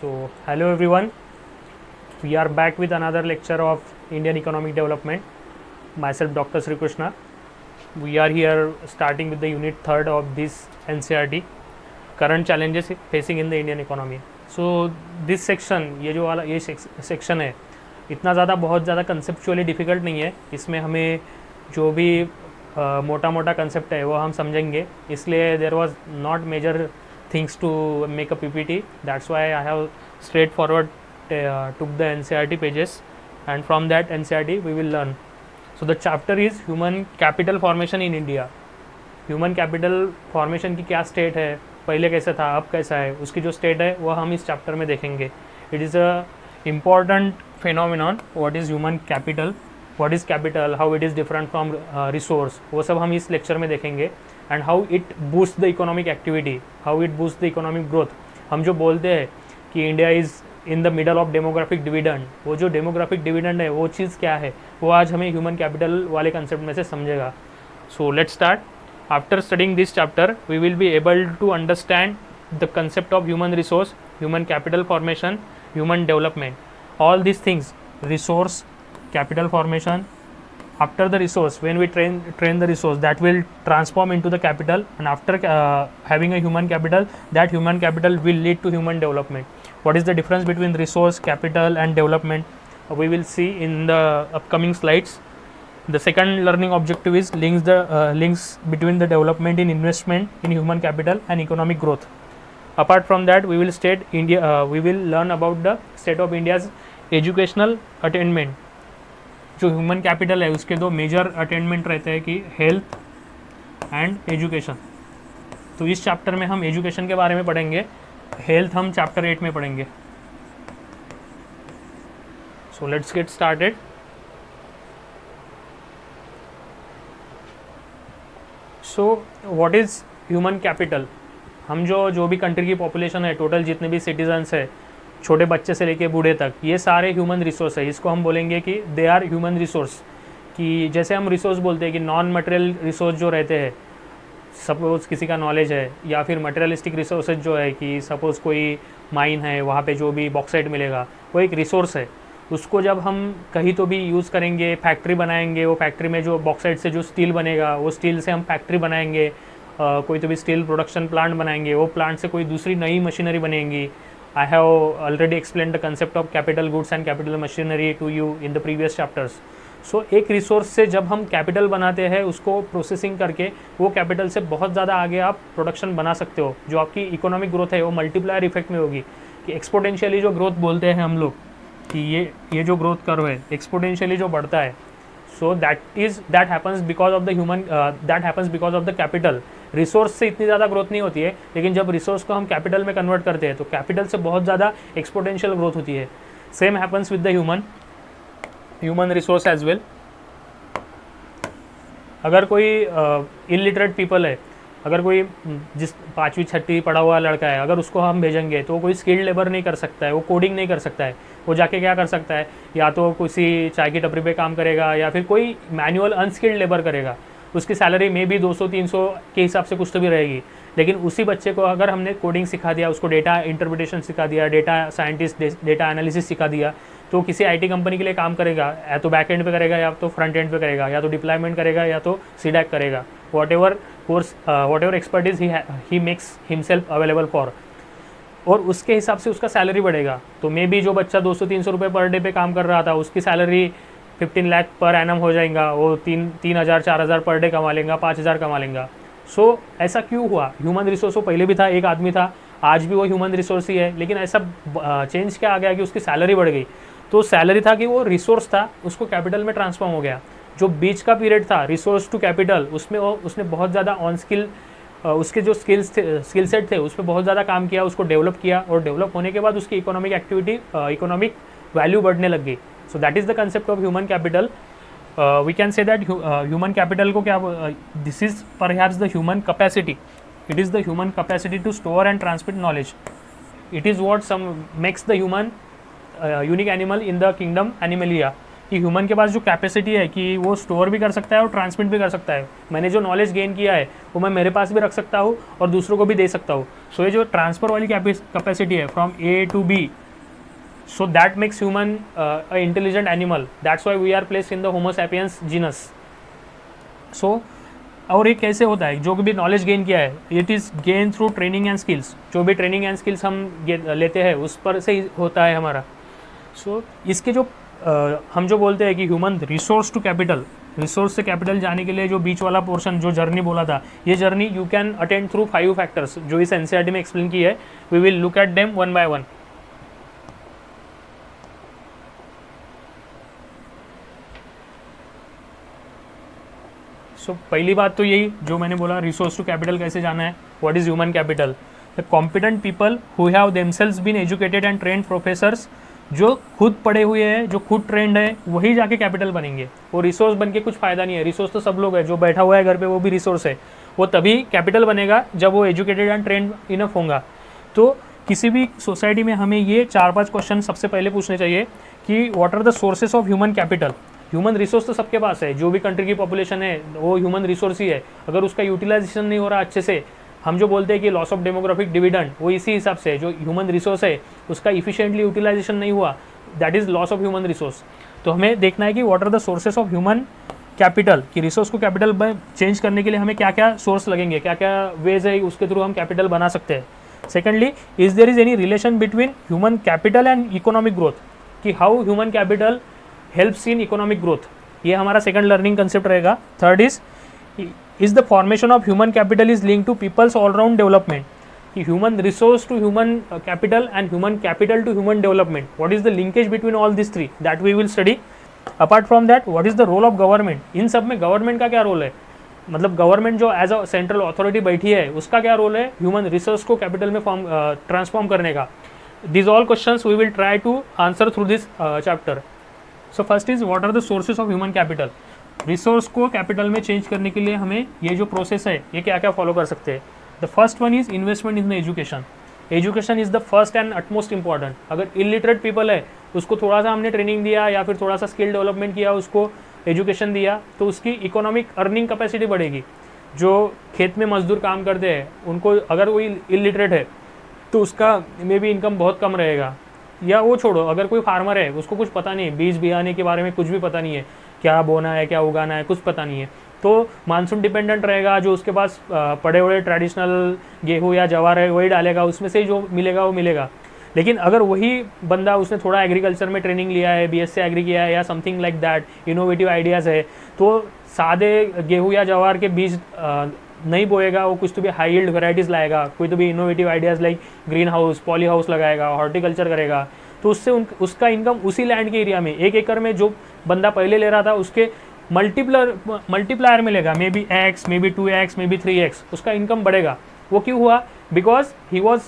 So, hello everyone. We are back with another lecture of Indian economic development. Myself, Dr. Sri Krishna. We are here starting with the unit third of this NCERT, current challenges facing in the Indian economy. So, this section, ये जो वाला ये section है, इतना ज़्यादा बहुत ज़्यादा conceptually difficult नहीं है. इसमें हमें जो भी मोटा मोटा कंसेप्ट है वो हम समझेंगे. इसलिए there was not major things to make a PPT. That's why I have straightforward took the NCERT pages, and from that NCERT we will learn. So the chapter is human capital formation in India. Human capital formation की क्या state है, पहले कैसा था, अब कैसा है, उसकी जो स्टेट है वो हम इस चैप्टर में देखेंगे. It is a important phenomenon. What is human capital, what is capital, how it is different from resource, वो सब हम इस लेक्चर में देखेंगे. And how it boost the economic activity, how it boost the economic growth. हम जो बोलते हैं कि India is in the middle of demographic dividend, वो जो डेमोग्राफिक डिविडेंड है वो चीज़ क्या है, वो आज हमें ह्यूमन कैपिटल वाले कंसेप्ट में से समझेगा. So let's start. After studying this chapter we will be able to understand the concept of human resource, human capital formation, human development. All this things, resource, capital formation. After the resource, when we train the resource, that will transform into the capital, and after having a human capital, that human capital will lead to human development. What is the difference between resource, capital and development? We will see in the upcoming slides. The second learning objective is links between the development in investment in human capital and economic growth. Apart from that, we will learn about the state of India's educational attainment. जो human capital है उसके दो major attainment रहते हैं कि health and education. तो इस chapter में हम एजुकेशन के बारे में पढ़ेंगे, हेल्थ हम चैप्टर 8 में पढ़ेंगे. So let's get started. So what is human capital. हम जो भी कंट्री की पॉपुलेशन है, टोटल जितने भी सिटीजन्स है, छोटे बच्चे से लेके बूढ़े तक, ये सारे ह्यूमन रिसोर्स है. इसको हम बोलेंगे कि दे आर ह्यूमन रिसोर्स. कि जैसे हम रिसोर्स बोलते हैं कि नॉन मटेरियल रिसोर्स जो रहते हैं, सपोज़ किसी का नॉलेज है, या फिर मटेरियलिस्टिक रिसोर्सेज जो है कि सपोज़ कोई माइन है, वहाँ पे जो भी बॉक्साइट मिलेगा वो एक रिसोर्स है. उसको जब हम कहीं तो भी यूज़ करेंगे, फैक्ट्री बनाएंगे, वो फैक्ट्री में जो बॉक्साइट से जो स्टील बनेगा, वो स्टील से हम फैक्ट्री बनाएंगे, कोई तो भी स्टील प्रोडक्शन प्लांट बनाएंगे, वो प्लांट से कोई दूसरी नई मशीनरी बनेगी. I have already explained the concept of capital goods and capital machinery to you in the previous chapters. So एक रिसोर्स से जब हम कैपिटल बनाते हैं, उसको प्रोसेसिंग करके वो कैपिटल से बहुत ज़्यादा आगे आप प्रोडक्शन बना सकते हो. जो आपकी इकोनॉमिक ग्रोथ है वो मल्टीप्लायर इफेक्ट में होगी. कि एक्सपोनेंशियली जो ग्रोथ बोलते हैं हम लोग कि ये जो ग्रोथ कर्व है एक्सपोनेंशियली जो बढ़ता है, so that happens because of the capital. Resource से इतनी ज़्यादा ग्रोथ नहीं होती है, लेकिन जब रिसोर्स को हम कैपिटल में कन्वर्ट करते हैं तो कैपिटल से बहुत ज़्यादा एक्सपोनेंशियल ग्रोथ होती है. Same happens with the human resource as well. अगर कोई इलिटरेट पीपल है, अगर कोई जिस 5वीं 6वीं पढ़ा हुआ लड़का है, अगर उसको हम भेजेंगे तो वो कोई स्किल्ड लेबर नहीं कर सकता है, वो कोडिंग नहीं कर सकता है. वो जाके क्या कर सकता है, या तो किसी चाय की टपरी पे काम करेगा, या फिर कोई मैनुअल अनस्किल्ड लेबर करेगा. उसकी सैलरी में भी 200-300 के हिसाब से कुछ तो भी रहेगी. लेकिन उसी बच्चे को अगर हमने कोडिंग सिखा दिया, उसको डेटा इंटरप्रिटेशन सिखा दिया, डेटा साइंटिस्ट, डेटा एनालिसिस सिखा दिया, तो किसी आईटी कंपनी के लिए काम करेगा. या तो बैक एंड पे करेगा, या तो फ्रंट एंड पे करेगा, या तो डिप्लॉयमेंट करेगा, या तो सीडैक करेगा. What ever expertise he makes himself available for, और उसके हिसाब से उसका सैलरी बढ़ेगा. तो मे बी जो बच्चा 200-300 रुपये पर डे पे काम कर रहा था, उसकी सैलरी 15 लाख पर एनम हो जाएगा. वो 3,000-4,000 पर डे कमा लेगा, 5,000 कमा लेगा. सो ऐसा क्यों हुआ. ह्यूमन रिसोर्स वो पहले भी था, एक आदमी था, आज भी वो ह्यूमन रिसोर्स ही है. लेकिन ऐसा चेंज क्या आ गया कि उसकी सैलरी बढ़ गई. तो सैलरी था कि वो रिसोर्स था, उसको कैपिटल में ट्रांसफॉर्म हो गया. जो बीच का पीरियड था रिसोर्स टू कैपिटल, उसमें उसने बहुत ज़्यादा ऑन स्किल, उसके जो स्किल सेट थे उस पर बहुत ज़्यादा काम किया, उसको डेवलप किया, और डेवलप होने के बाद उसकी इकोनॉमिक एक्टिविटी, इकोनॉमिक वैल्यू बढ़ने लग गई. So that is the concept of human capital. We can say that human capital को क्या, this is perhaps the human capacity. It is the human capacity to store and transmit knowledge. It is what makes the human unique animal in the kingdom Animalia. कि human के पास जो capacity है कि वो store भी कर सकता है और ट्रांसमिट भी कर सकता है। मैंने जो नॉलेज गेन किया है वो मैं मेरे पास भी रख सकता हूँ और दूसरों को भी दे सकता हूँ। सो ये जो ट्रांसफ़र वाली कैपेसिटी है from A to B, so that makes human a intelligent animal. That's why we are placed in the Homo sapiens genus. So और ये कैसे होता है, जो भी नॉलेज गेन किया है it is gain through training and skills. जो भी ट्रेनिंग एंड स्किल्स हम लेते हैं उस पर से ही होता है हमारा। सो इसके जो हम जो बोलते हैं कि human resource to capital, resource से कैपिटल जाने के लिए जो बीच वाला पोर्शन जो जर्नी बोला था, ये journey you can attend through 5 factors जो इस एनसीईआरटी में एक्सप्लेन की है। We will look at them one by one. So पहली बात तो यही जो मैंने बोला, रिसोर्स टू कैपिटल कैसे जाना है। What is human capital? The competent people who have themselves been educated and trained professors, जो खुद पढ़े हुए हैं, जो खुद ट्रेंड है, वही जाके कैपिटल बनेंगे। वो रिसोर्स बन के कुछ फ़ायदा नहीं है। रिसोर्स तो सब लोग है, जो बैठा हुआ है घर पे वो भी रिसोर्स है। वो तभी कैपिटल बनेगा जब वो एजुकेटेड एंड ट्रेंड इनफ होगा। तो किसी भी सोसाइटी में हमें ये 4-5 क्वेश्चन सबसे पहले पूछने चाहिए कि what are the sources of human capital. Human resource तो सबके पास है, जो भी कंट्री की पॉपुलेशन है वो ह्यूमन रिसोर्स ही है। अगर उसका यूटिलाइजेशन नहीं हो रहा अच्छे से, हम जो बोलते हैं कि लॉस ऑफ डेमोग्राफिक डिविडेंड, वो इसी हिसाब से जो ह्यूमन रिसोर्स है उसका इफिशिएंटली यूटिलाइजेशन नहीं हुआ, that is loss of human resource. तो हमें देखना है कि what are the sources of human capital, कि रिसोर्स को कैपिटल में चेंज करने के लिए हमें क्या क्या सोर्स लगेंगे, क्या क्या वेज है उसके थ्रू हम कैपिटल बना सकते हैं। Secondly, is there is any relation between human capital and economic growth, कि how human capital helps in economic growth, ये हमारा सेकंड लर्निंग कंसेप्ट रहेगा। Third is the formation of human capital is link to peoples all round development, कि human resource to human capital and human capital to human development, what is the linkage between all this three, that we will study. Apart from that, what is the role of government, इन सब में government का क्या role है, मतलब government जो as a central authority बैठी है उसका क्या रोल है ह्यूमन रिसोर्स को कैपिटल में ट्रांसफॉर्म करने का। This all questions we will try to answer through this chapter. So first is what are the sources of human capital. Resource को कैपिटल में चेंज करने के लिए हमें ये जो प्रोसेस है ये क्या क्या फॉलो कर सकते हैं। The first one is investment in the education. Education is the first and utmost important. अगर इलिटरेट पीपल है उसको थोड़ा सा हमने ट्रेनिंग दिया या फिर थोड़ा सा स्किल डेवलपमेंट किया, उसको एजुकेशन दिया, तो उसकी इकोनॉमिक अर्निंग कैपेसिटी बढ़ेगी। जो खेत में मजदूर काम करते हैं उनको अगर वो इलिटरेट है तो उसका मे बी इनकम बहुत कम रहेगा। या वो छोड़ो, अगर कोई फार्मर है उसको कुछ पता नहीं है, बीज बियाने के बारे में कुछ भी पता नहीं है, क्या बोना है क्या उगाना है कुछ पता नहीं है, तो मानसून डिपेंडेंट रहेगा। जो उसके पास पड़े हुए ट्रेडिशनल गेहूँ या जवार है वही डालेगा, उसमें से जो मिलेगा वो मिलेगा। लेकिन अगर वही बंदा उसने थोड़ा एग्रीकल्चर में ट्रेनिंग लिया है, बीएससी एग्री किया है या something like that, innovative ideas है, तो सादे गेहूँ या जवार के बीज नहीं बोएगा, वो कुछ तो भी हाई यील्ड वेराइटीज़ लाएगा, कोई तो भी innovative ideas like green house, poly house लगाएगा, हॉर्टिकल्चर करेगा, तो उससे उसका इनकम उसी लैंड के एरिया में 1 एकड़ में जो बंदा पहले ले रहा था उसके मल्टीप्लायर मिलेगा, maybe x, maybe 2x, maybe 3x, उसका इनकम बढ़ेगा। वो क्यों हुआ? Because he was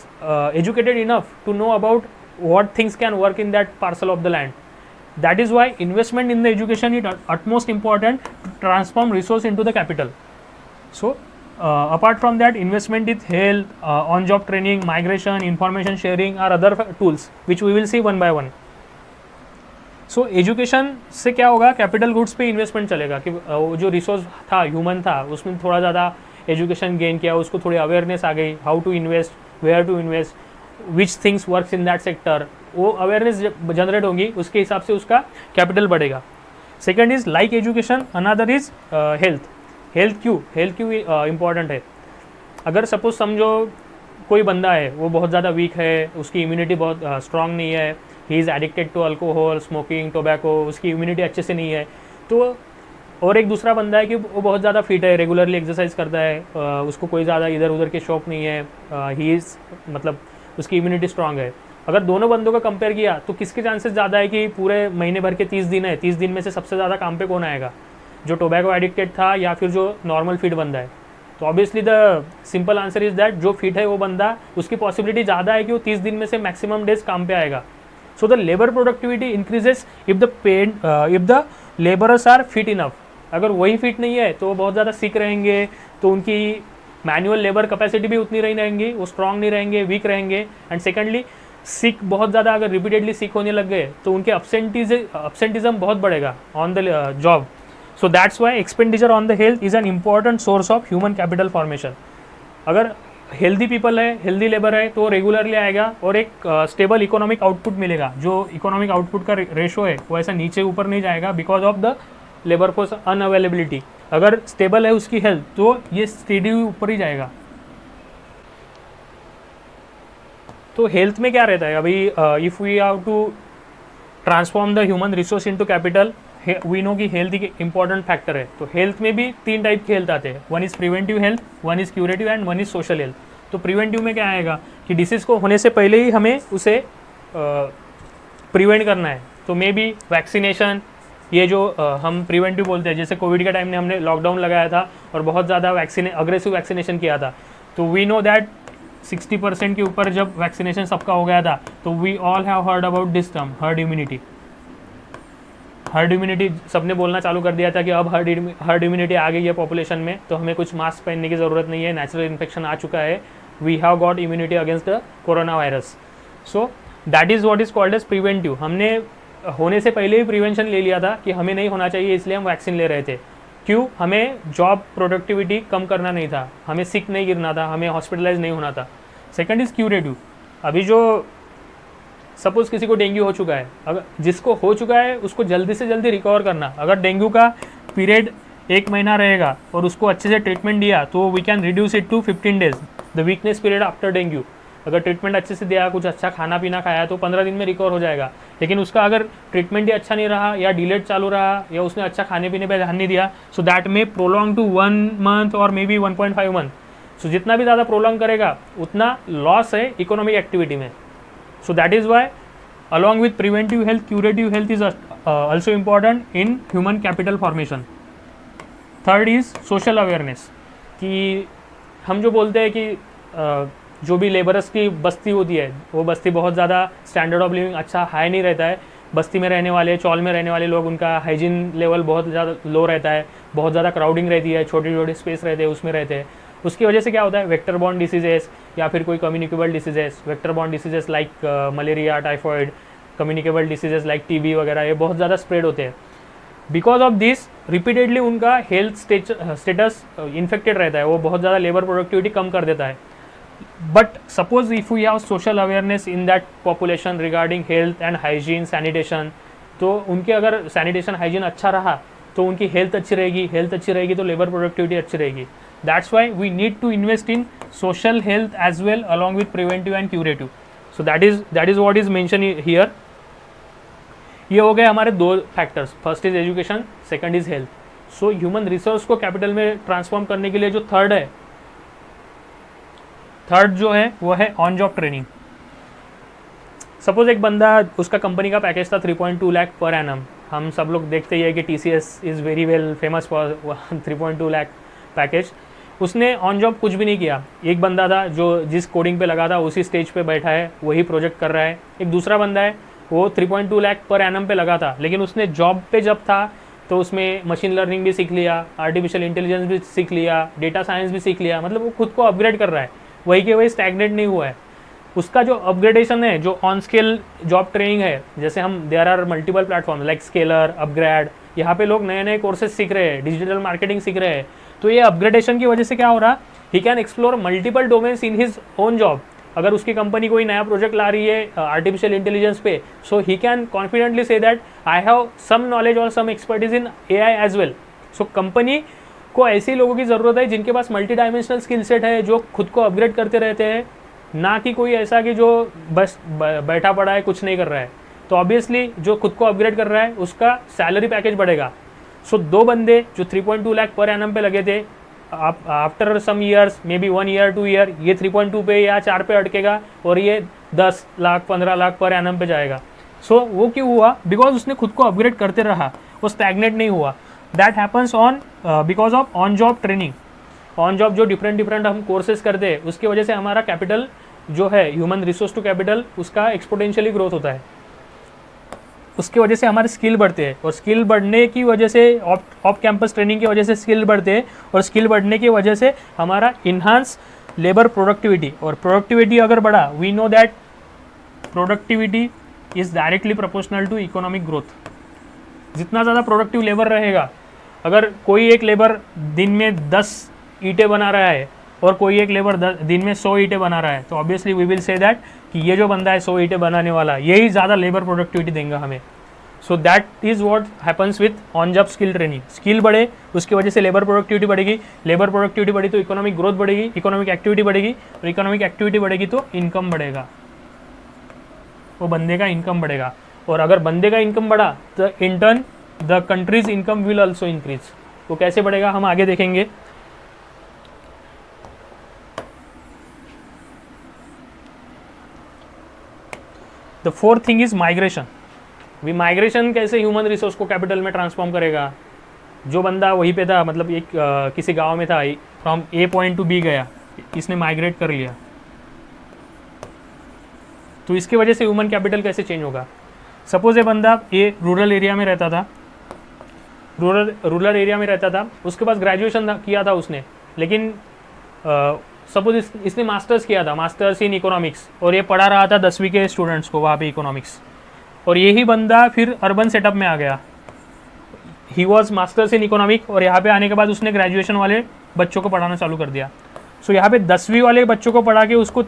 educated enough to know about what things can work in that parcel of the land. That is why investment in the education is utmost important to transform resource into the capital. So apart from that, investment in health, on-job training, migration, information sharing are other tools which we will see one by one. So education से क्या होगा, capital goods पे investment चलेगा कि जो resource था human था उसमें थोड़ा ज़्यादा एजुकेशन गेन किया, उसको थोड़ी अवेयरनेस आ गई, how to invest, where to invest, which things works in that sector, वो अवेयरनेस जनरेट होगी, उसके हिसाब से उसका कैपिटल बढ़ेगा। Second is like education, another is health. Health क्यों इम्पॉर्टेंट है? अगर सपोज समझो कोई बंदा है वो बहुत ज़्यादा वीक है, उसकी इम्यूनिटी बहुत स्ट्रांग नहीं है, he is addicted to alcohol, smoking, tobacco, उसकी इम्यूनिटी अच्छे से नहीं है, तो और एक दूसरा बंदा है कि वो बहुत ज़्यादा फिट है, रेगुलरली एक्सरसाइज करता है, उसको कोई ज़्यादा इधर उधर के शौक नहीं है, ही इज़ मतलब उसकी इम्यूनिटी स्ट्रांग है। अगर दोनों बंदों का कंपेयर किया तो किसके चांसेस ज़्यादा है कि पूरे महीने भर के 30 दिन है, 30 दिन में से सबसे ज़्यादा काम पे कौन आएगा? जो टोबैको एडिक्टेड था या फिर जो नॉर्मल फिट बंदा है? तो obviously the simple answer is that जो फिट है वो बंदा, उसकी पॉसिबिलिटी ज़्यादा है कि वो 30 दिन में से मैक्सिमम डेज काम पे आएगा। So the labour productivity increases if the labourers are fit enough. अगर वही फिट नहीं है तो वो बहुत ज़्यादा सिक रहेंगे, तो उनकी मैनुअल लेबर कैपेसिटी भी उतनी नहीं रहेंगी, वो स्ट्रांग नहीं रहेंगे, वीक रहेंगे। एंड सेकेंडली सिक बहुत ज़्यादा अगर रिपीटेडली सिक होने लग गए तो उनके अपसेंटिज्म बहुत बढ़ेगा on the job. So that's Y expenditure on the health is an important source of human capital formation. अगर हेल्दी पीपल है, हेल्दी लेबर है, तो रेगुलरली आएगा और एक स्टेबल इकोनॉमिक आउटपुट मिलेगा. जो इकोनॉमिक आउटपुट का रेशो है वो ऐसा नीचे ऊपर नहीं जाएगा because of the labour force unavailability. अगर स्टेबल है उसकी हेल्थ तो ये स्टेडी ऊपर ही जाएगा. तो हेल्थ में क्या रहता है अभी, if we have to transform the human resource into capital, we know कि हेल्थ एक इंपॉर्टेंट फैक्टर है. तो हेल्थ में भी 3 टाइप के हेल्थ आते हैं. One is preventive health, one is curative and one is social health. तो प्रिवेंटिव में क्या आएगा कि डिसीज़ को होने से पहले ही हमें उसे प्रिवेंट करना है. तो मे बी वैक्सीनेशन, ये जो हम प्रिवेंटिव बोलते हैं, जैसे कोविड के टाइम में हमने लॉकडाउन लगाया था और बहुत ज़्यादा अग्रेसिव वैक्सीनेशन किया था. तो वी नो दैट 60% के ऊपर जब वैक्सीनेशन सबका हो गया था तो we all have heard about this term herd immunity. Herd immunity सबने बोलना चालू कर दिया था कि अब हर्ड इम्यूनिटी आ गई है पॉपुलेशन में, तो हमें कुछ मास्क पहनने की ज़रूरत नहीं है, नेचुरल इन्फेक्शन आ चुका है, we have got immunity against the corona virus. So that is what is called as preventive. हमने होने से पहले ही प्रिवेंशन ले लिया था कि हमें नहीं होना चाहिए, इसलिए हम वैक्सीन ले रहे थे. क्यों? हमें जॉब प्रोडक्टिविटी कम करना नहीं था, हमें सिक नहीं गिरना था, हमें हॉस्पिटलाइज नहीं होना था. Second is curative. अभी जो सपोज़ किसी को डेंगू हो चुका है, अगर जिसको हो चुका है उसको जल्दी से जल्दी रिकवर करना. अगर डेंगू का पीरियड 1 महीना रहेगा और उसको अच्छे से ट्रीटमेंट दिया तो we can reduce it to 15 days, the weakness period after dengue. अगर ट्रीटमेंट अच्छे से दिया, कुछ अच्छा खाना पीना खाया तो 15 दिन में रिकवर हो जाएगा. लेकिन उसका अगर ट्रीटमेंट ही अच्छा नहीं रहा या डिलेड चालू रहा या उसने अच्छा खाने पीने पर ध्यान नहीं दिया, so that may prolong to 1 month और मे बी 1.5 month. सो जितना भी ज़्यादा प्रोलॉन्ग करेगा उतना लॉस है इकोनॉमिक एक्टिविटी में. सो that is Y along with preventive health, curative health is also important in human capital formation. Third is social awareness. कि हम जो बोलते हैं कि जो भी लेबरर्स की बस्ती होती है वो बस्ती बहुत ज़्यादा स्टैंडर्ड ऑफ लिविंग अच्छा हाई नहीं रहता है. बस्ती में रहने वाले, चौल में रहने वाले लोग, उनका हाइजीन लेवल बहुत ज़्यादा लो रहता है, बहुत ज़्यादा क्राउडिंग रहती है, छोटे छोटे स्पेस रहते हैं उसमें रहते हैं. उसकी वजह से क्या होता है, वेक्टर बॉर्न डिसीजेस या फिर कोई communicable diseases, vector borne diseases like malaria, typhoid, communicable diseases like TB वगैरह, ये बहुत ज़्यादा स्प्रेड होते हैं. बिकॉज ऑफ दिस रिपीटेडली उनका हेल्थ स्टेटस इन्फेक्टेड रहता है, वो बहुत ज़्यादा लेबर प्रोडक्टिविटी कम कर देता है. But suppose if we have social awareness in that population regarding health and hygiene, sanitation, तो उनके अगर सैनिटेशन हाइजीन अच्छा रहा तो उनकी हेल्थ अच्छी रहेगी, हेल्थ अच्छी रहेगी तो लेबर प्रोडक्टिविटी अच्छी रहेगी. That's why we need to invest in social health as well along with preventive and curative. So that is what is mentioned here. ये हो गए हमारे 2 factors, first is education, second is health. So human resource को capital में transform करने के लिए जो थर्ड जो है वो है ऑन जॉब ट्रेनिंग. सपोज एक बंदा, उसका कंपनी का पैकेज था 3.2 लाख पर एनम. हम सब लोग देखते ही है कि TCS is very well famous for 3.2 lakh package. उसने ऑन जॉब कुछ भी नहीं किया. एक बंदा था जो जिस कोडिंग पे लगा था उसी स्टेज पे बैठा है, वही प्रोजेक्ट कर रहा है. एक दूसरा बंदा है वो 3.2 लाख पर एनम पे लगा था, लेकिन उसने जॉब पे जब था तो उसमें मशीन लर्निंग भी सीख लिया, आर्टिफिशियल इंटेलिजेंस भी सीख लिया, डेटा साइंस भी सीख लिया. मतलब वो खुद को अपग्रेड कर रहा है, वही के वही स्टैग्नेट नहीं हुआ है. उसका जो अपग्रेडेशन है, जो ऑन स्केल जॉब ट्रेनिंग है, जैसे हम there are multiple platform like Scaler, upGrad, यहाँ पे लोग नए नए कोर्सेज सीख रहे हैं, डिजिटल मार्केटिंग सीख रहे हैं. तो ये अपग्रेडेशन की वजह से क्या हो रहा, he can explore multiple domains in his own job. अगर उसकी कंपनी कोई नया प्रोजेक्ट ला रही है आर्टिफिशियल इंटेलिजेंस पे, so he can confidently say that I have some knowledge और some expertise in AI as well. So company को ऐसे लोगों की ज़रूरत है जिनके पास मल्टी डायमेंशनल स्किल सेट है, जो खुद को अपग्रेड करते रहते हैं, ना कि कोई ऐसा कि जो बस बैठा पड़ा है, कुछ नहीं कर रहा है. तो ऑब्वियसली जो खुद को अपग्रेड कर रहा है उसका सैलरी पैकेज बढ़ेगा. सो 2 बंदे जो 3.2 लाख पर एनम पे लगे थे, after some years, maybe 1 year 2 year, ये 3.2 पे या 4 पे अटकेगा और ये 10 लाख 15 लाख पर एनम पे जाएगा. सो वो क्यों हुआ? बिकॉज उसने खुद को अपग्रेड करते रहा, वो स्टैग्नेट नहीं हुआ. That happens on because of on job training. On job जो डिफरेंट हम कोर्सेज करते हैं, उसकी वजह से हमारा कैपिटल जो है, ह्यूमन रिसोर्स टू कैपिटल, उसका एक्सपोनेंशियली ग्रोथ होता है. उसकी वजह से हमारे स्किल बढ़ते हैं और स्किल बढ़ने की वजह से ऑफ कैंपस ट्रेनिंग की वजह से स्किल बढ़ते हैं और स्किल बढ़ने की वजह से हमारा इन्हांस लेबर प्रोडक्टिविटी. और प्रोडक्टिविटी अगर बढ़ा, we know that productivity is directly proportional to economic growth. जितना ज़्यादा प्रोडक्टिव लेबर रहेगा, अगर कोई एक लेबर दिन में 10 ईंटें बना रहा है और कोई एक लेबर दिन में 100 ईंटें बना रहा है, तो obviously we will say that कि ये जो बंदा है 100 ईंटें बनाने वाला, यही ज़्यादा लेबर प्रोडक्टिविटी देगा हमें। सो that is what happens with on job skill training. Skill बढ़े, उसकी वजह से लेबर प्रोडक्टिविटी बढ़ेगी, लेबर प्रोडक्टिविटी बढ़ी तो इकोनॉमिक ग्रोथ बढ़ेगी, इकोनॉमिक एक्टिविटी बढ़ेगी, और इकोनॉमिक एक्टिविटी बढ़ेगी तो इनकम बढ़ेगा, वो बंदे का इनकम बढ़ेगा। और अगर बंदे का इनकम बढ़ा तो in turn the country's income will also increase. वो कैसे बढ़ेगा हम आगे देखेंगे। The fourth thing is migration. We migration कैसे ह्यूमन रिसोर्स को कैपिटल में ट्रांसफॉर्म करेगा। जो बंदा वहीं पे था, मतलब एक किसी गांव में था, from A point to B गया, इसने माइग्रेट कर लिया, तो इसकी वजह से ह्यूमन कैपिटल कैसे चेंज होगा। सपोज ये बंदा ये रूरल एरिया में रहता था, रूरल एरिया में रहता था, उसके पास ग्रेजुएशन किया था उसने, लेकिन सपोज इसने मास्टर्स किया था, मास्टर्स इन इकोनॉमिक्स, और ये पढ़ा रहा था 10वीं के स्टूडेंट्स को वहाँ पे इकोनॉमिक्स, और यही बंदा फिर अर्बन सेटअप में आ गया। He was masters in economic, और यहाँ पे आने के बाद उसने ग्रेजुएशन वाले बच्चों को पढ़ाना चालू कर दिया। सो यहाँ पे 10वीं वाले बच्चों को पढ़ा के उसको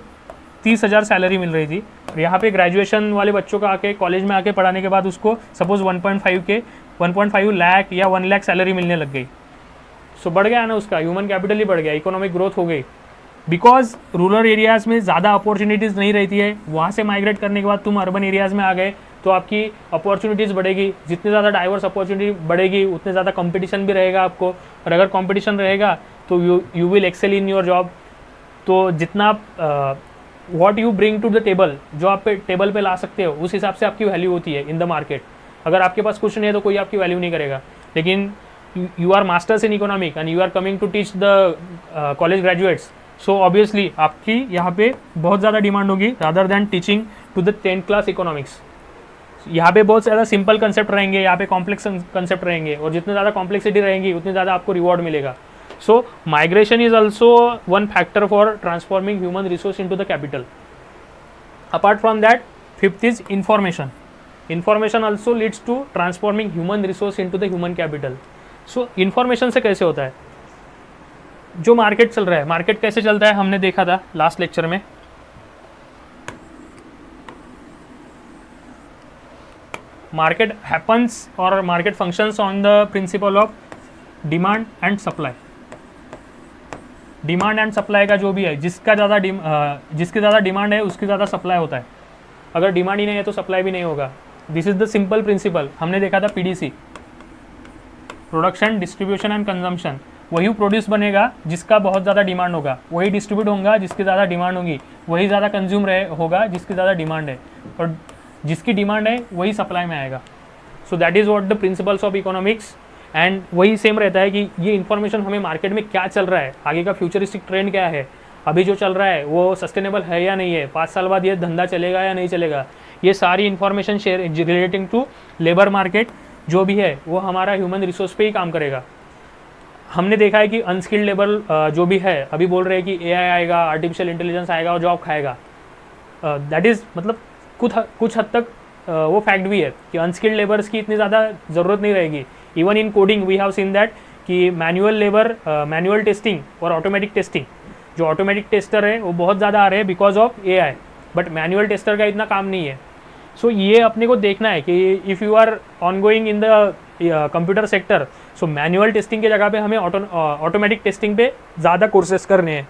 30,000 सैलरी मिल रही थी, और यहाँ पे ग्रेजुएशन वाले बच्चों का आके कॉलेज में आके पढ़ाने के बाद उसको सपोज 1.5 लाख या 1 लाख सैलरी मिलने लग गई। सो बढ़ गया ना, उसका ह्यूमन कैपिटल ही बढ़ गया, इकोनॉमिक ग्रोथ हो गई। बिकॉज रूरल एरियाज़ में ज़्यादा अपॉर्चुनिटीज़ नहीं रहती है, वहाँ से माइग्रेट करने के बाद तुम अर्बन एरियाज़ में आ गए तो आपकी अपॉर्चुनिटीज़ बढ़ेगी। जितनी ज़्यादा डाइवर्स अपॉर्चुनिटी बढ़ेगी उतने ज़्यादा कंपटीशन भी रहेगा आपको, और अगर कंपटीशन रहेगा तो you will excel in your job. तो जितना what you bring to the table, जो आप टेबल पे ला सकते हो, उस हिसाब से आपकी वैल्यू होती है इन द मार्केट। अगर आपके पास कुछ नहीं है तो कोई आपकी वैल्यू नहीं करेगा। लेकिन you are masters in economic and you are coming to teach the college graduates, so obviously आपकी यहाँ पे बहुत ज़्यादा डिमांड होगी rather than teaching to the 10th class economics. यहाँ पे बहुत ज़्यादा सिंपल कंसेप्ट रहेंगे, यहाँ पे कॉम्प्लेक्स कंसेप्ट रहेंगे, और जितनी ज़्यादा कॉम्प्लेक्सिटी रहेंगी उतनी ज़्यादा आपको रिवॉर्ड मिलेगा। So migration is also one factor for transforming human resource into the capital. Apart from that, fifth is information. Information also leads to transforming human resource into the human capital. So information से कैसे होता है, जो market चल रहा है, market कैसे चलता है हमने देखा था लास्ट लेक्चर में। मार्केट हैपन्स और market functions on the principle of demand and supply. Demand and supply का जो भी है, जिसकी ज़्यादा डिमांड है उसकी ज़्यादा सप्लाई होता है। अगर डिमांड ही नहीं है तो सप्लाई भी नहीं होगा। This is the simple principal. हमने देखा था PDC, production, distribution and consumption. वही प्रोड्यूस बनेगा जिसका बहुत ज़्यादा डिमांड होगा, वही डिस्ट्रीब्यूट होगा जिसकी ज़्यादा डिमांड होगी, वही ज़्यादा कंज्यूम होगा जिसकी ज़्यादा डिमांड है, और जिसकी डिमांड है वही सप्लाई में आएगा। सो that is what the principles of economics. And वही सेम रहता है कि ये इन्फॉर्मेशन हमें मार्केट में क्या चल रहा है, आगे का फ्यूचरिस्टिक ट्रेंड क्या है, अभी जो चल रहा है वो सस्टेनेबल है या नहीं है, 5 साल बाद ये धंधा चलेगा या नहीं चलेगा, ये सारी information share relating to labour market जो भी है वो हमारा ह्यूमन रिसोर्स पे ही काम करेगा। हमने देखा है कि अनस्किल्ड लेबर जो भी है, अभी बोल रहे हैं कि एआई आएगा, आर्टिफिशियल इंटेलिजेंस आएगा और जॉब खाएगा। दैट इज़ मतलब कुछ हद तक वो फैक्ट भी है कि अनस्किल्ड लेबर्स की इतनी ज़्यादा ज़रूरत नहीं रहेगी। Even in coding we have seen that कि मैनुअल टेस्टिंग और ऑटोमेटिक टेस्टिंग, जो ऑटोमेटिक टेस्टर है वो बहुत ज़्यादा आ रहे हैं because of AI, but manual tester का इतना काम नहीं है। सो ये अपने को देखना है कि if you are on going in the computer sector, so manual testing की जगह पे हमें ऑटोमेटिक टेस्टिंग पे ज़्यादा कोर्सेस करने हैं।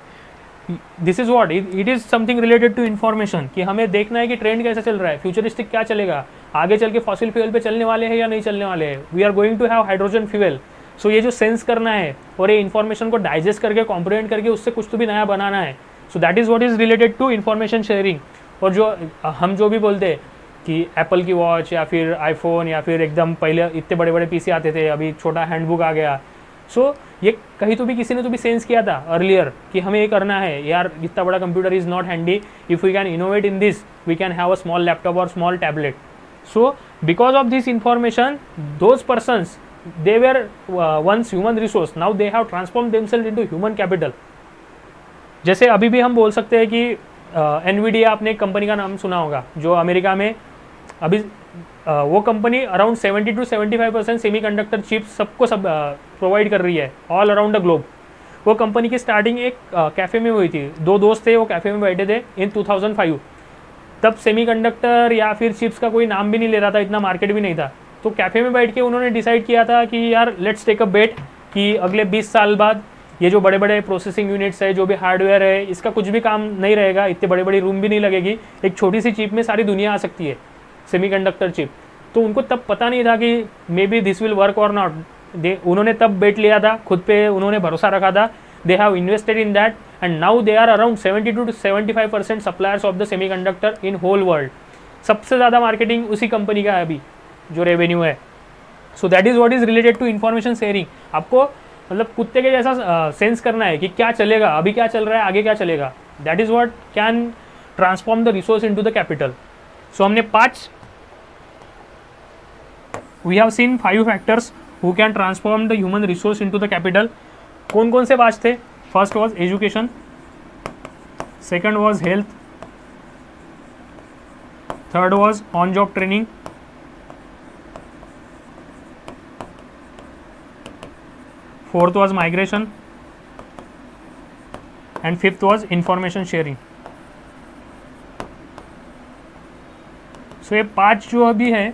This is what it is something related to information, कि हमें देखना है कि ट्रेंड कैसा चल रहा है, फ्यूचरिस्टिक क्या चलेगा, आगे चल के फॉसिल फ्यूल पे चलने वाले हैं या नहीं चलने वाले हैं। We are going to have hydrogen fuel. So ये जो सेंस करना है और ये इन्फॉर्मेशन को डाइजेस्ट करके कॉम्प्रिहेंड करके उससे कुछ तो भी नया बनाना है। So that is what is related to information sharing. और जो हम जो भी बोलते हैं कि एप्पल की वॉच या फिर आईफोन या फिर एकदम पहले इतने बड़े बड़े पीसी आते थे, अभी छोटा हैंडबुक आ गया। सो ये कहीं तो भी किसी ने तो भी सेंस किया था अर्लियर कि हमें ये करना है यार, इतना बड़ा computer is not handy, if we can innovate in this we can have a small laptop और small tablet. So because of this information those persons they were once human resource, now they have transformed themselves into human capital। जैसे अभी भी हम बोल सकते हैं कि Nvidia आपने एक कंपनी का नाम सुना होगा जो अमेरिका में अभी वो company around 70 to 75% semi conductor chips सबको सब प्रोवाइड कर रही है ऑल अराउंड द ग्लोब। वो कंपनी की स्टार्टिंग एक कैफ़े में हुई थी, दो दोस्त थे वो कैफ़े में बैठे थे इन 2005। तब सेमीकंडक्टर या फिर चिप्स का कोई नाम भी नहीं ले रहा था, इतना मार्केट भी नहीं था। तो कैफ़े में बैठ के उन्होंने डिसाइड किया था कि यार लेट्स टेक अ बेट कि अगले 20 साल बाद ये जो बड़े बड़े प्रोसेसिंग यूनिट्स है, जो भी हार्डवेयर है, इसका कुछ भी काम नहीं रहेगा, इतने बड़ी बड़ी रूम भी नहीं लगेगी, एक छोटी सी चिप में सारी दुनिया आ सकती है, सेमीकंडक्टर चिप। तो उनको तब पता नहीं था कि may be this will work और नॉट। उन्होंने तब बेट लिया था, खुद पे उन्होंने भरोसा रखा था। They have invested in that and now they are around 72 to 75% suppliers of the semiconductor in whole world. सबसे ज़्यादा मार्केटिंग उसी कंपनी का है अभी, जो रेवेन्यू है। So that is what is related to information sharing. आपको मतलब कुत्ते के जैसा सेंस करना है कि क्या चलेगा, अभी क्या चल रहा है, आगे क्या चलेगा। That is what can transform the resource into the capital. So हमने we have seen 5 factors who can transform the human resource into the capital. कौन कौन से 5 थे? First was education, second was health, third was on job training, fourth was migration and fifth was information sharing. So ये 5 जो अभी है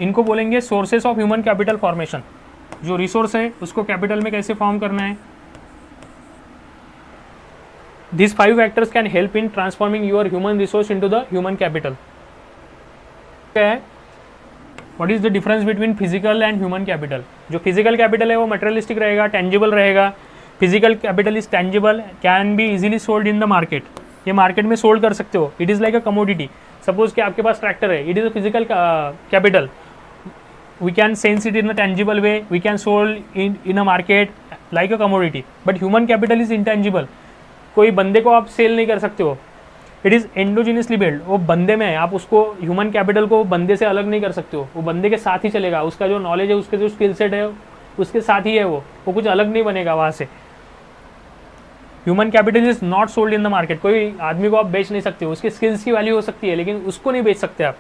इनको बोलेंगे sources of human capital formation. जो रिसोर्स है उसको कैपिटल में कैसे फॉर्म करना है। These 5 factors can help in transforming your human resource into the human capital. What is the difference between physical and human capital? जो physical capital है वो materialistic रहेगा, tangible रहेगा। Physical capital is tangible, can be easily sold in the market. ये market में sold कर सकते हो। It is like a commodity. Suppose कि आपके पास tractor है, it is a physical capital. We can sense it in a tangible way. We can sold in a market like a commodity. But human capital is intangible. कोई बंदे को आप cell नहीं कर सकते हो। इट इज़ एंडोजिनियसली बिल्ड, वो बंदे में है, आप उसको ह्यूमन कैपिटल को बंदे से अलग नहीं कर सकते हो। वो बंदे के साथ ही चलेगा, उसका जो नॉलेज है, उसके जो स्किल सेट है उसके साथ ही है, वो कुछ अलग नहीं बनेगा वहाँ से। Human capital is not sold in the market. कोई आदमी को आप बेच नहीं सकते हो, उसके स्किल्स की वैल्यू हो सकती है लेकिन उसको नहीं बेच सकते आप।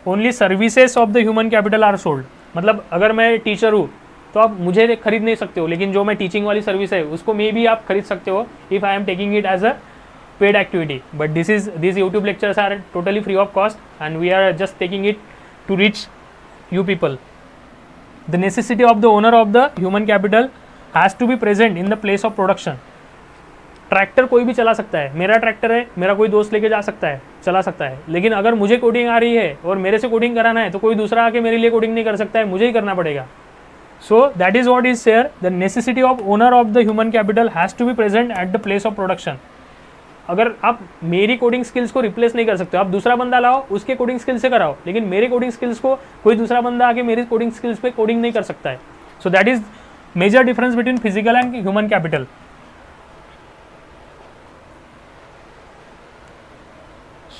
Only services of the human capital R sold. मतलब अगर मैं टीचर हूँ तो आप मुझे खरीद नहीं सकते हो, लेकिन जो मैं टीचिंग वाली सर्विस है उसको मे भी आप खरीद सकते हो if I am taking it as a paid activity. But this YouTube lectures are totally free of cost and we are just taking it to reach you people. The necessity of the owner of the human capital has to be present in the place of production. Tractor कोई भी चला सकता है, मेरा tractor है, मेरा कोई दोस्त लेके जा सकता है, चला सकता है, लेकिन अगर मुझे कोडिंग आ रही है और मेरे से कोडिंग कराना है तो कोई दूसरा आके मेरे लिए कोडिंग नहीं कर सकता है, मुझे ही करना पड़ेगा। So that is what is here. The necessity of owner of the human capital has to be present at the place of production. अगर आप मेरी कोडिंग स्किल्स को रिप्लेस नहीं कर सकते, आप दूसरा बंदा लाओ, उसके कोडिंग स्किल्स से कराओ, लेकिन मेरे कोडिंग स्किल्स को कोई दूसरा बंदा आके मेरी कोडिंग स्किल्स पे कोडिंग नहीं कर सकता है। So that is major difference between physical and human capital.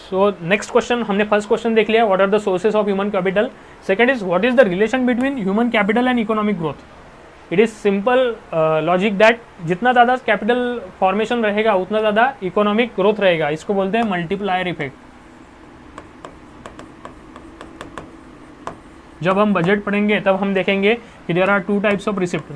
So next question, हमने फर्स्ट क्वेश्चन देख लिया, what are the sources of human capital. Second is what is the relation between human capital and economic growth. It is simple logic that जितना ज़्यादा capital formation रहेगा उतना ज़्यादा economic growth रहेगा। इसको बोलते हैं मल्टीप्लायर इफेक्ट। जब हम बजट पढ़ेंगे तब हम देखेंगे कि there are 2 types of receipt,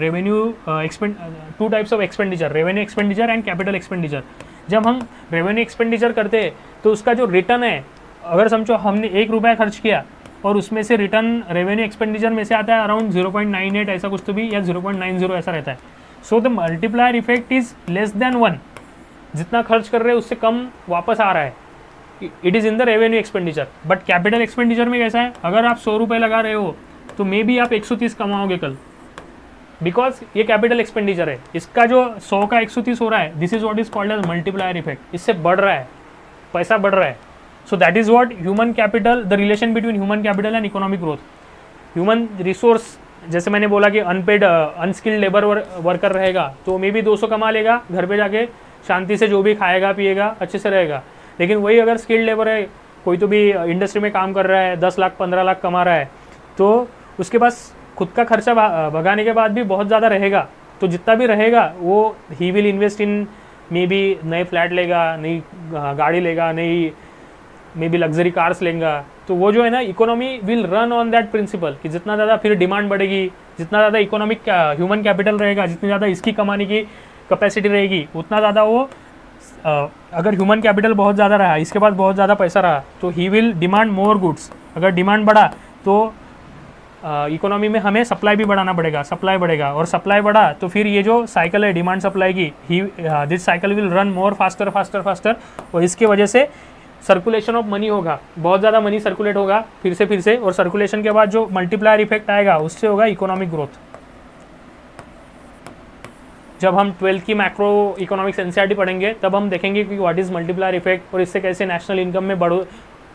two types of expenditure, revenue expenditure and capital expenditure. जब हम रेवेन्यू एक्सपेंडिचर करते हैं तो उसका जो रिटर्न है, अगर समझो हमने 1 रुपया खर्च किया और उसमें से रिटर्न रेवेन्यू एक्सपेंडिचर में से आता है अराउंड 0.98 ऐसा कुछ तो भी, या 0.90 ऐसा रहता है। So the multiplier effect is less than 1। जितना खर्च कर रहे हैं उससे कम वापस आ रहा है। It is in the revenue expenditure. But capital expenditure में कैसा है, अगर आप 100 रुपये लगा रहे हो तो मे बी आप 130 कमाओगे कल, बिकॉज ये कैपिटल एक्सपेंडिचर है। इसका जो 100 का 130 हो रहा है, this is what is called as multiplier effect. इससे बढ़ रहा है, पैसा बढ़ रहा है। So that is what human capital, the relation between human capital and economic growth. Human resource, जैसे मैंने बोला कि अनपेड अनस्किल्ड लेबर वर्कर रहेगा तो मे बी 200 कमा लेगा, घर पे जाके शांति से जो भी खाएगा पिएगा अच्छे से रहेगा। लेकिन वही अगर स्किल्ड लेबर है, कोई तो भी इंडस्ट्री में काम कर रहा है, 10 लाख 15 लाख कमा रहा है, तो उसके पास खुद का खर्चा भगाने के बाद भी बहुत ज़्यादा रहेगा। तो जितना भी रहेगा वो he will invest in may be नए फ्लैट लेगा, नई गाड़ी लेगा, नई मे बी लग्जरी कार्स लेगा, तो वो जो है ना economy will run on that principle कि जितना ज़्यादा फिर डिमांड बढ़ेगी, जितना ज़्यादा इकोनॉमिक ह्यूमन कैपिटल रहेगा, जितनी ज़्यादा इसकी कमाने की कैपेसिटी रहेगी, उतना ज़्यादा वो अगर ह्यूमन कैपिटल बहुत ज़्यादा रहा, इसके पास बहुत ज़्यादा पैसा रहा, तो he will demand more goods. अगर डिमांड बढ़ा तो इकोनॉमी में हमें सप्लाई भी बढ़ाना पड़ेगा, सप्लाई बढ़ेगा, और सप्लाई बढ़ा तो फिर ये जो साइकिल है डिमांड सप्लाई की, he this cycle will run more faster faster faster, और इसकी वजह से सर्कुलेशन ऑफ मनी होगा, बहुत ज़्यादा मनी सर्कुलेट होगा फिर से, और सर्कुलेशन के बाद जो मल्टीप्लायर इफेक्ट आएगा उससे होगा इकोनॉमिक ग्रोथ। जब हम 12th की मैक्रो इकोनॉमिक्स एनसीईआरटी पढ़ेंगे तब हम देखेंगे कि व्हाट इज़ मल्टीप्लायर इफेक्ट और इससे कैसे नेशनल इनकम में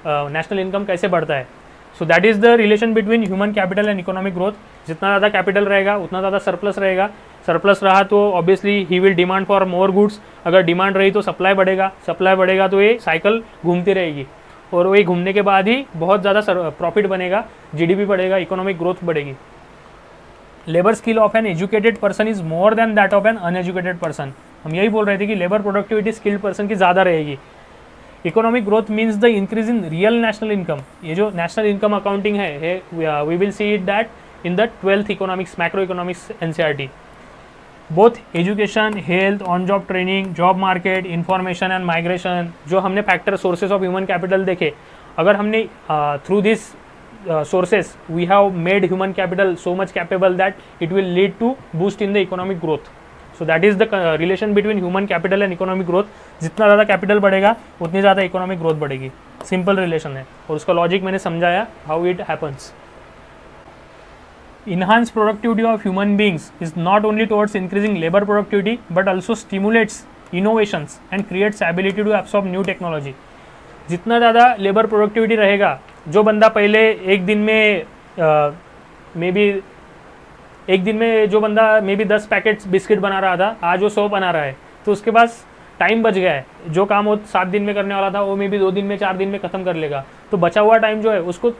नेशनल इनकम कैसे बढ़ता है। So that is the relation between human capital and economic growth. जितना ज़्यादा कैपिटल रहेगा उतना ज़्यादा सरप्लस रहेगा, सरप्लस रहा तो obviously he will demand for more goods, अगर डिमांड रही तो सप्लाई बढ़ेगा, सप्लाई बढ़ेगा तो ये साइकिल घूमती रहेगी, और वो घूमने के बाद ही बहुत ज़्यादा प्रॉफिट बनेगा, जीडीपी बढ़ेगा, इकोनॉमिक ग्रोथ बढ़ेगी। Labour skill of an educated person is more than that of an uneducated person. हम यही बोल रहे थे कि लेबर प्रोडक्टिविटी स्किल्ड पर्सन की ज़्यादा रहेगी। Economic growth means the increase in real national income. ये जो नेशनल इनकम अकाउंटिंग है we will see it that in the 12th economics macro economics NCERT. Both education, health, on job training, job market, information and migration, जो हमने factor sources of human capital देखे, अगर हमने through this sources we have made human capital so much capable that it will lead to boost in the economic growth. So that is the relation between human capital and economic growth. जितना ज़्यादा capital बढ़ेगा उतनी ज़्यादा economic growth बढ़ेगी। Simple relation है और उसका logic मैंने समझाया how it happens. Enhanced productivity of human beings is not only towards increasing labor productivity but also stimulates innovations and creates ability to absorb new technology. जितना ज़्यादा labour productivity रहेगा, जो बंदा पहले एक दिन में जो बंदा मे बी 10 पैकेट्स बिस्किट बना रहा था, आज वो 100 बना रहा है, तो उसके पास टाइम बच गया है। जो काम वो 7 दिन में करने वाला था वो मे बी 2 दिन में 4 दिन में ख़त्म कर लेगा, तो बचा हुआ टाइम जो है उसको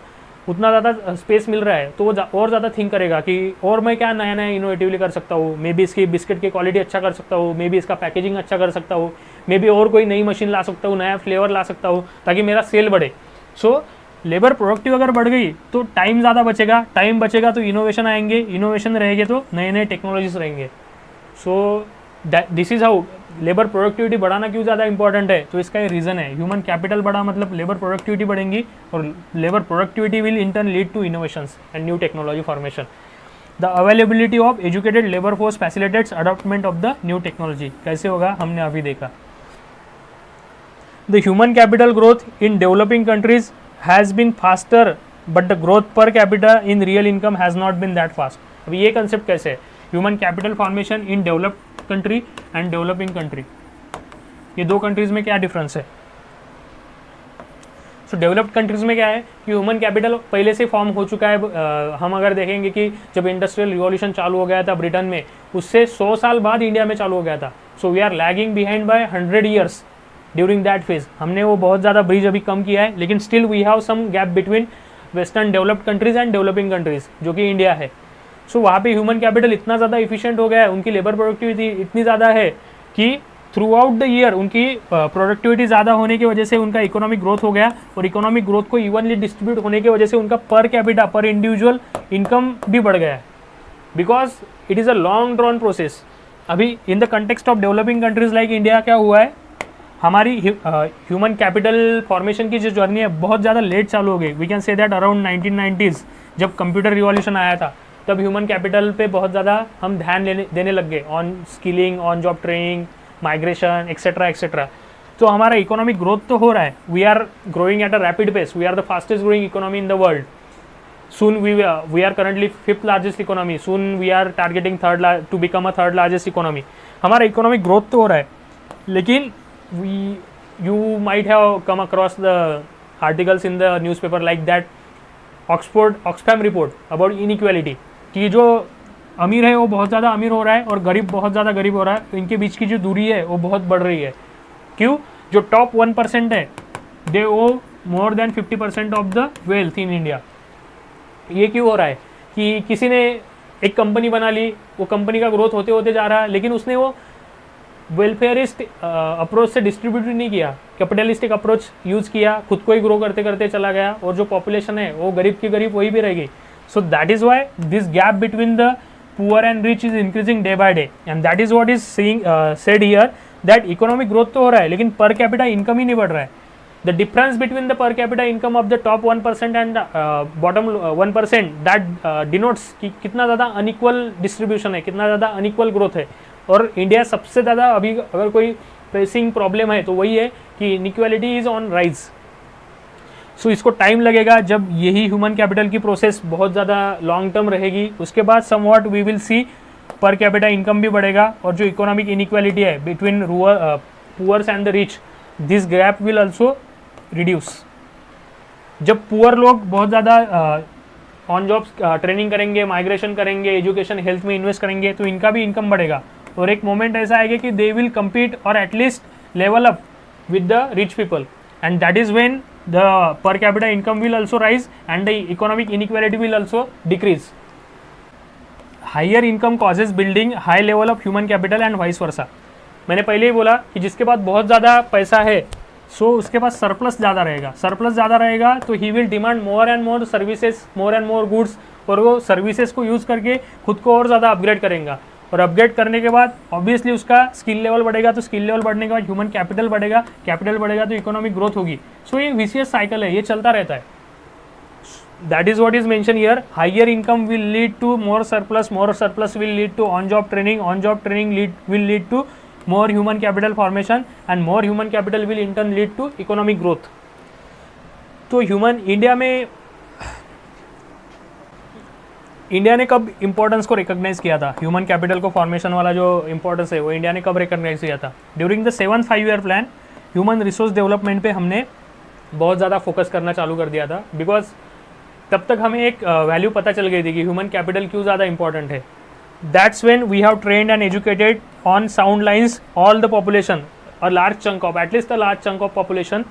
उतना ज़्यादा स्पेस मिल रहा है, तो वो और ज़्यादा थिंक करेगा कि और मैं क्या नया नया इनोवेटिवली कर सकता हूँ, मे बी इसकी बिस्किट की क्वालिटी अच्छा कर सकता हूँ, मे बी इसका पैकेजिंग अच्छा कर सकता हूँ, मे बी और कोई नई मशीन ला सकता हूँ, नया फ्लेवर ला सकता हूँ ताकि मेरा सेल बढ़े। सो लेबर प्रोडक्टिव अगर बढ़ गई तो टाइम ज़्यादा बचेगा, टाइम बचेगा तो इनोवेशन आएंगे, इनोवेशन रहेंगे तो नए नए टेक्नोलॉजीज रहेंगे। So this is how labour productivity बढ़ाना क्यों ज़्यादा इंपॉर्टेंट है, तो इसका ये रीज़न है। ह्यूमन कैपिटल बढ़ा मतलब लेबर प्रोडक्टिविटी बढ़ेंगी, और labour productivity will in turn lead to innovations and new technology formation. The availability of educated labour force facilitates adoptment of the new technology. कैसे होगा हमने अभी देखा। The human capital growth in developing countries has been faster but the growth per capita in real income has not been that fast. अभी ये concept कैसे है, human capital formation in developed country and developing country, ये दो countries में क्या difference है। सो developed countries में क्या है कि ह्यूमन कैपिटल पहले से फॉर्म हो चुका है। हम अगर देखेंगे कि जब इंडस्ट्रियल रिवॉल्यूशन चालू हो गया था ब्रिटेन में, उससे 100 साल बाद इंडिया में चालू हो गया था। So we are lagging behind by 100 years during that phase. हमने वो बहुत ज़्यादा ब्रिज अभी कम किया है, लेकिन still we have some gap between western developed countries and developing countries, जो कि इंडिया है। सो वहाँ पे ह्यूमन कैपिटल इतना ज़्यादा इफिशिएंट हो गया है, उनकी लेबर प्रोडक्टिविटी इतनी ज़्यादा है कि थ्रू आउट द ईयर उनकी प्रोडक्टिविटी ज़्यादा होने की वजह से उनका इकोनॉमिक ग्रोथ हो गया, और इकोनॉमिक ग्रोथ को इवनली डिस्ट्रीब्यूट होने की वजह से उनका पर कैपिटा, पर इंडिविजुअल इनकम भी बढ़ गया है, because it is a long drawn process. अभी in the context of developing countries like India क्या हुआ है, हमारी ह्यूमन कैपिटल फॉर्मेशन की जो जर्नी है बहुत ज़्यादा लेट चालू हो गई। We can say that around 1990s जब कंप्यूटर रिवॉल्यूशन आया था, तब ह्यूमन कैपिटल पे बहुत ज़्यादा हम ध्यान देने लग गए, on skilling, on job training, migration etcetera etcetera. तो हमारा इकोनॉमिक ग्रोथ तो हो रहा है, we are growing at a rapid pace, we are the fastest growing economy in the world. Soon we are currently 5th largest economy, soon we are targeting to become a 3rd largest economy. हमारा economic growth तो हो रहा है, लेकिन you might have come across the articles in the newspaper like that Oxfam report about inequality, कि जो अमीर है वो बहुत ज़्यादा अमीर हो रहा है और गरीब बहुत ज़्यादा गरीब हो रहा है, तो इनके बीच की जो दूरी है वो बहुत बढ़ रही है। क्यों? जो टॉप 1% है they own more than 50% of the wealth in India. ये क्यों हो रहा है कि किसी ने एक कंपनी बना ली, वो कंपनी का ग्रोथ होते होते जा रहा है, लेकिन उसने वो वेलफेयरिस्ट अप्रोच से डिस्ट्रीब्यूट नहीं किया, कैपिटलिस्टिक अप्रोच यूज़ किया, खुद को ही ग्रो करते करते चला गया और जो पॉपुलेशन है वो गरीब की गरीब वही भी रहेगी. सो that is why this gap between the poor and rich is increasing day by day, and that is what is said here that economic growth तो हो रहा है लेकिन पर कैपिटा इनकम ही नहीं बढ़ रहा है. The difference between the per capita income of the top 1% and bottom 1% that denotes कि कितना ज़्यादा अनइक्वल डिस्ट्रीब्यूशन है, कितना ज़्यादा अनइक्वल ग्रोथ है. और इंडिया सबसे ज़्यादा अभी अगर कोई प्रेसिंग प्रॉब्लम है तो वही है कि इनइक्वालिटी इज़ ऑन राइज. सो इसको टाइम लगेगा, जब यही ह्यूमन कैपिटल की प्रोसेस बहुत ज़्यादा लॉन्ग टर्म रहेगी उसके बाद समवॉट वी विल सी पर कैपिटा इनकम भी बढ़ेगा और जो इकोनॉमिक इनइक्वालिटी है between poors and the rich, this gap will also reduce. जब पुअर लोग बहुत ज़्यादा ऑन जॉब ट्रेनिंग करेंगे, माइग्रेशन करेंगे, एजुकेशन हेल्थ में इन्वेस्ट करेंगे तो इनका भी इनकम बढ़ेगा और एक मोमेंट ऐसा आएगा कि दे विल कम्पीट और at least level up with the rich people, and that is when the per capita income will also rise and the economic inequality will also decrease. Higher income causes building high level of human capital and vice versa. मैंने पहले ही बोला कि जिसके पास बहुत ज़्यादा पैसा है सो उसके पास सरप्लस ज़्यादा रहेगा. सरप्लस ज़्यादा रहेगा तो he will demand more and more services, more and more goods, और वो सर्विसेज को यूज़ करके खुद को और ज़्यादा अपग्रेड करेगा. और अपग्रेड करने के बाद ऑब्वियसली उसका स्किल लेवल बढ़ेगा, तो स्किल लेवल बढ़ने के बाद ह्यूमन कैपिटल बढ़ेगा, कैपिटल बढ़ेगा तो इकोनॉमिक ग्रोथ होगी. सो ये विशियस साइकिल है, ये चलता रहता है. That is what is mention here. Higher income will lead to more surplus will lead to on job training will lead to more human capital formation and more human capital will in turn lead to economic growth. तो India ने कब importance को recognise किया था, human capital को formation वाला जो importance है वो इंडिया ने कब रिकॉग्नाइज किया था? During the 7th 5-year plan human resource development पे हमने बहुत ज़्यादा फोकस करना चालू कर दिया था, बिकॉज तब तक हमें एक वैल्यू पता चल गई थी कि ह्यूमन कैपिटल क्यों ज़्यादा इंपॉर्टेंट है. That's when we have trained and educated on sound lines all the population, a large chunk of, at least a large chunk of population,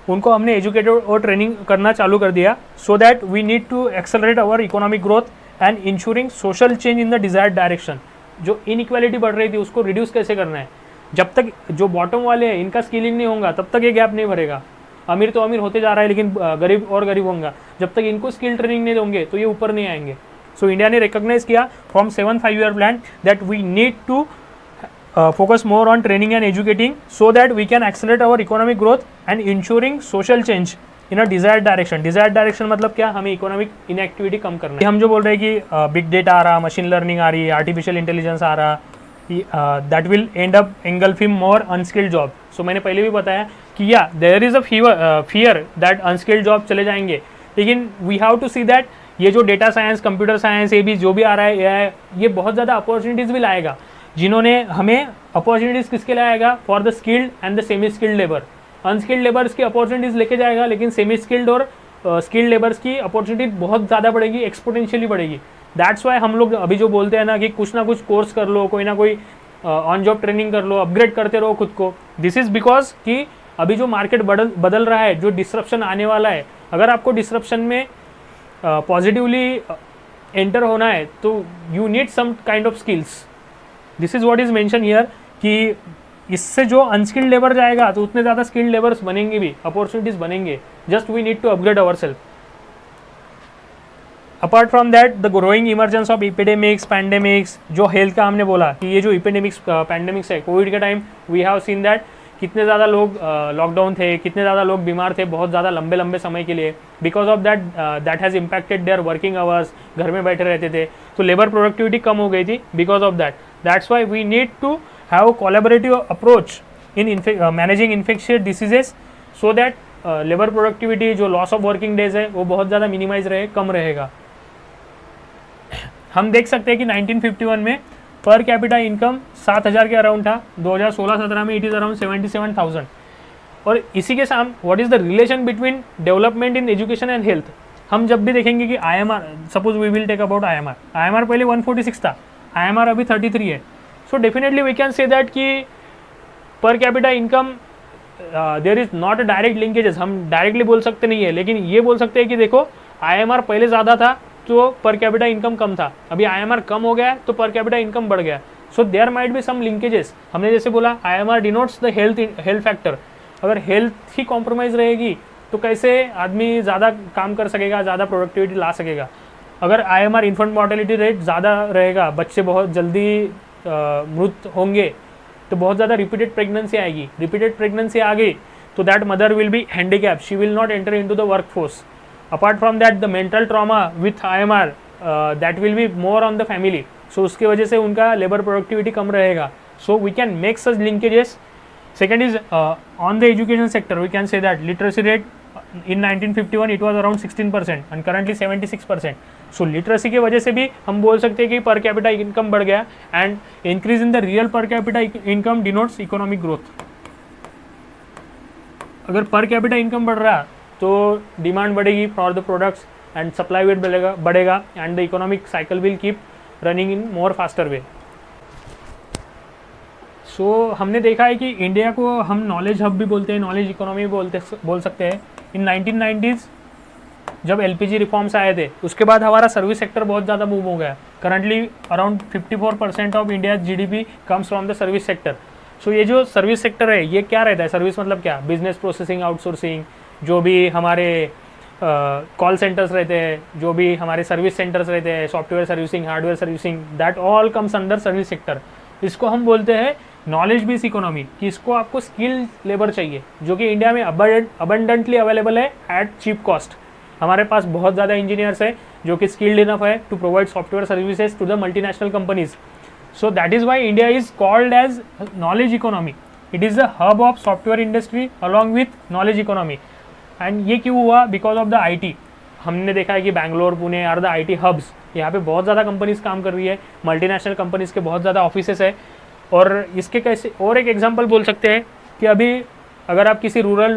उनको हमने एजुकेटेड और ट्रेनिंग करना चालू कर दिया. So that we need to accelerate our economic growth and ensuring social change in the desired direction. जो inequality बढ़ रही थी उसको रिड्यूस कैसे करना है. जब तक जो बॉटम वाले हैं इनका स्किलिंग नहीं होगा तब तक ये गैप नहीं भरेगा. अमीर तो अमीर होते जा रहा है लेकिन गरीब और गरीब होगा. जब तक इनको स्किल ट्रेनिंग नहीं देंगे तो ये ऊपर नहीं आएंगे. सो इंडिया ने रिकॉग्नाइज किया from 7th 5-year plan that we need to focus more on training and educating so that we can accelerate our economic growth and ensuring social change in a desired direction. Desired direction मतलब क्या, हमें economic inactivity कम करना है. हम जो बोल रहे हैं कि बिग डेटा आ रहा, मशीन लर्निंग आ रही, आर्टिफिशियल इंटेलिजेंस आ रहा, that will end up engulfing more unskilled job. So मैंने पहले भी बताया कि या there is a fear that unskilled job चले जाएंगे, लेकिन we have to see that ये जो डेटा साइंस, कंप्यूटर साइंस, ये भी जो भी आ रहा है ये बहुत ज़्यादा अपॉर्चुनिटीज़ भी लाएगा. जिन्होंने हमें अपॉर्चुनिटीज़ किसके लिए आएगा? For the skilled and the semi skilled labour. Unskilled labours की अपॉर्चुनिटीज़ लेके जाएगा, लेकिन सेमी स्किल्ड और स्किल्ड लेबर्स की अपॉर्चुनिटी बहुत ज़्यादा बढ़ेगी, एक्सपोनेंशियली बढ़ेगी. दैट्स वाई हम लोग अभी जो बोलते हैं ना कि कुछ ना कुछ कोर्स कर लो, कोई ना कोई ऑन जॉब ट्रेनिंग कर लो, अपग्रेड करते रहो खुद को. दिस इज़ बिकॉज कि अभी जो मार्केट बदल रहा है, जो डिसरप्शन आने वाला है, अगर आपको डिसरप्शन में पॉजिटिवली एंटर होना है तो you need some kind of skills. This is what is mention here कि इससे जो अनस्किल्ड लेबर जाएगा तो उतने ज़्यादा स्किल्ड लेबर्स बनेंगे भी, अपॉर्चुनिटीज़ बनेंगे. Just we need to upgrade our self. Apart from that the growing emergence of epidemics, pandemics, जो हेल्थ का हमने बोला कि ये जो इपिडेमिक्स पैंडेमिक्स है, कोविड के time we have seen that कितने ज़्यादा लोग लॉकडाउन थे, कितने ज़्यादा लोग बीमार थे बहुत ज़्यादा लंबे समय के लिए. Because of that has impacted their working hours, घर में बैठे रहते थे तो लेबर प्रोडक्टिविटी कम हो गई थी because of that. That's why we need to have a collaborative approach in managing infectious diseases so that labour productivity, जो लॉस ऑफ वर्किंग डेज है वो बहुत ज़्यादा मिनिमाइज रहे, कम रहेगा. हम देख सकते हैं कि 1951 में पर कैपिटा इनकम 7,000 के अराउंड था. 2016-17 में इट इज़ अराउंड 77,000. और इसी के साथ what is the relation between development in education and health. हम जब भी देखेंगे कि IMR, suppose we will take about IMR पहले 146 था, IMR अभी 33 है. So definitely we can say that कि per capita income there is not a direct linkages. हम डायरेक्टली बोल सकते नहीं है, लेकिन ये बोल सकते हैं कि देखो IMR पहले ज़्यादा था तो पर कैपिटा इनकम कम था, अभी IMR कम हो गया तो पर कैपिटा इनकम बढ़ गया. So there might be some linkages. हमने जैसे बोला IMR denotes the health factor, अगर हेल्थ ही कॉम्प्रोमाइज़ रहेगी तो कैसे आदमी ज़्यादा काम कर सकेगा, ज़्यादा प्रोडक्टिविटी ला सकेगा। अगर IMR इन्फेंट मॉर्टेलिटी रेट ज़्यादा रहेगा, बच्चे बहुत जल्दी मृत होंगे, तो बहुत ज़्यादा रिपीटेड प्रेगनेंसी आएगी। रिपीटेड प्रेगनेंसी आ गई तो that mother will be handicap, she will not enter into the work force. Apart from that the mental trauma with IMR that will be more on the family, so उसकी वजह से उनका labour productivity कम रहेगा। So we can make such linkages. Second is on the education sector, we can say that literacy rate in 1951 it was around 16% and currently 76%. So literacy के वजह से भी हम बोल सकते हैं कि per capita income बढ़ गया, and increase in the real per capita income denotes economic growth. अगर per capita income बढ़ रहा तो demand बढ़ेगी for the products and supply will बढ़ेगा and the economic cycle will keep running in more faster way. सो हमने देखा है कि इंडिया को हम नॉलेज हब भी बोलते हैं, नॉलेज इकोनॉमी बोल सकते हैं। इन 1990s जब LPG रिफॉर्म्स आए थे उसके बाद हमारा सर्विस सेक्टर बहुत ज़्यादा मूव हो गया। Currently around 54% of India GDP comes from the service sector. So ये जो सर्विस सेक्टर है ये क्या रहता है? सर्विस मतलब क्या? बिजनेस प्रोसेसिंग, आउटसोर्सिंग, जो भी हमारे कॉल सेंटर्स रहते हैं, जो भी हमारे सर्विस सेंटर्स रहते हैं, software servicing, hardware servicing, that all comes under service sector. इसको हम बोलते हैं नॉलेज बेस्ड इकोनॉमी, कि इसको आपको स्किल लेबर चाहिए जो कि इंडिया में अबंडेंटली अवेलेबल है एट चीप कॉस्ट। हमारे पास बहुत ज़्यादा इंजीनियर्स है जो कि स्किल्ड इनफ है to provide software services to the multinational companies. So that is why India is called as knowledge economy. It is the hub of software industry along with knowledge economy. And ये क्यों हुआ? Because of the IT। हमने देखा है कि Bangalore, Pune are the IT hubs. यहाँ पे बहुत ज़्यादा कंपनीज काम कर रही है, मल्टीनेशनल कंपनीज के बहुत ज़्यादा ऑफिसेस है। और इसके कैसे और एक एग्जांपल बोल सकते हैं कि अभी अगर आप किसी रूरल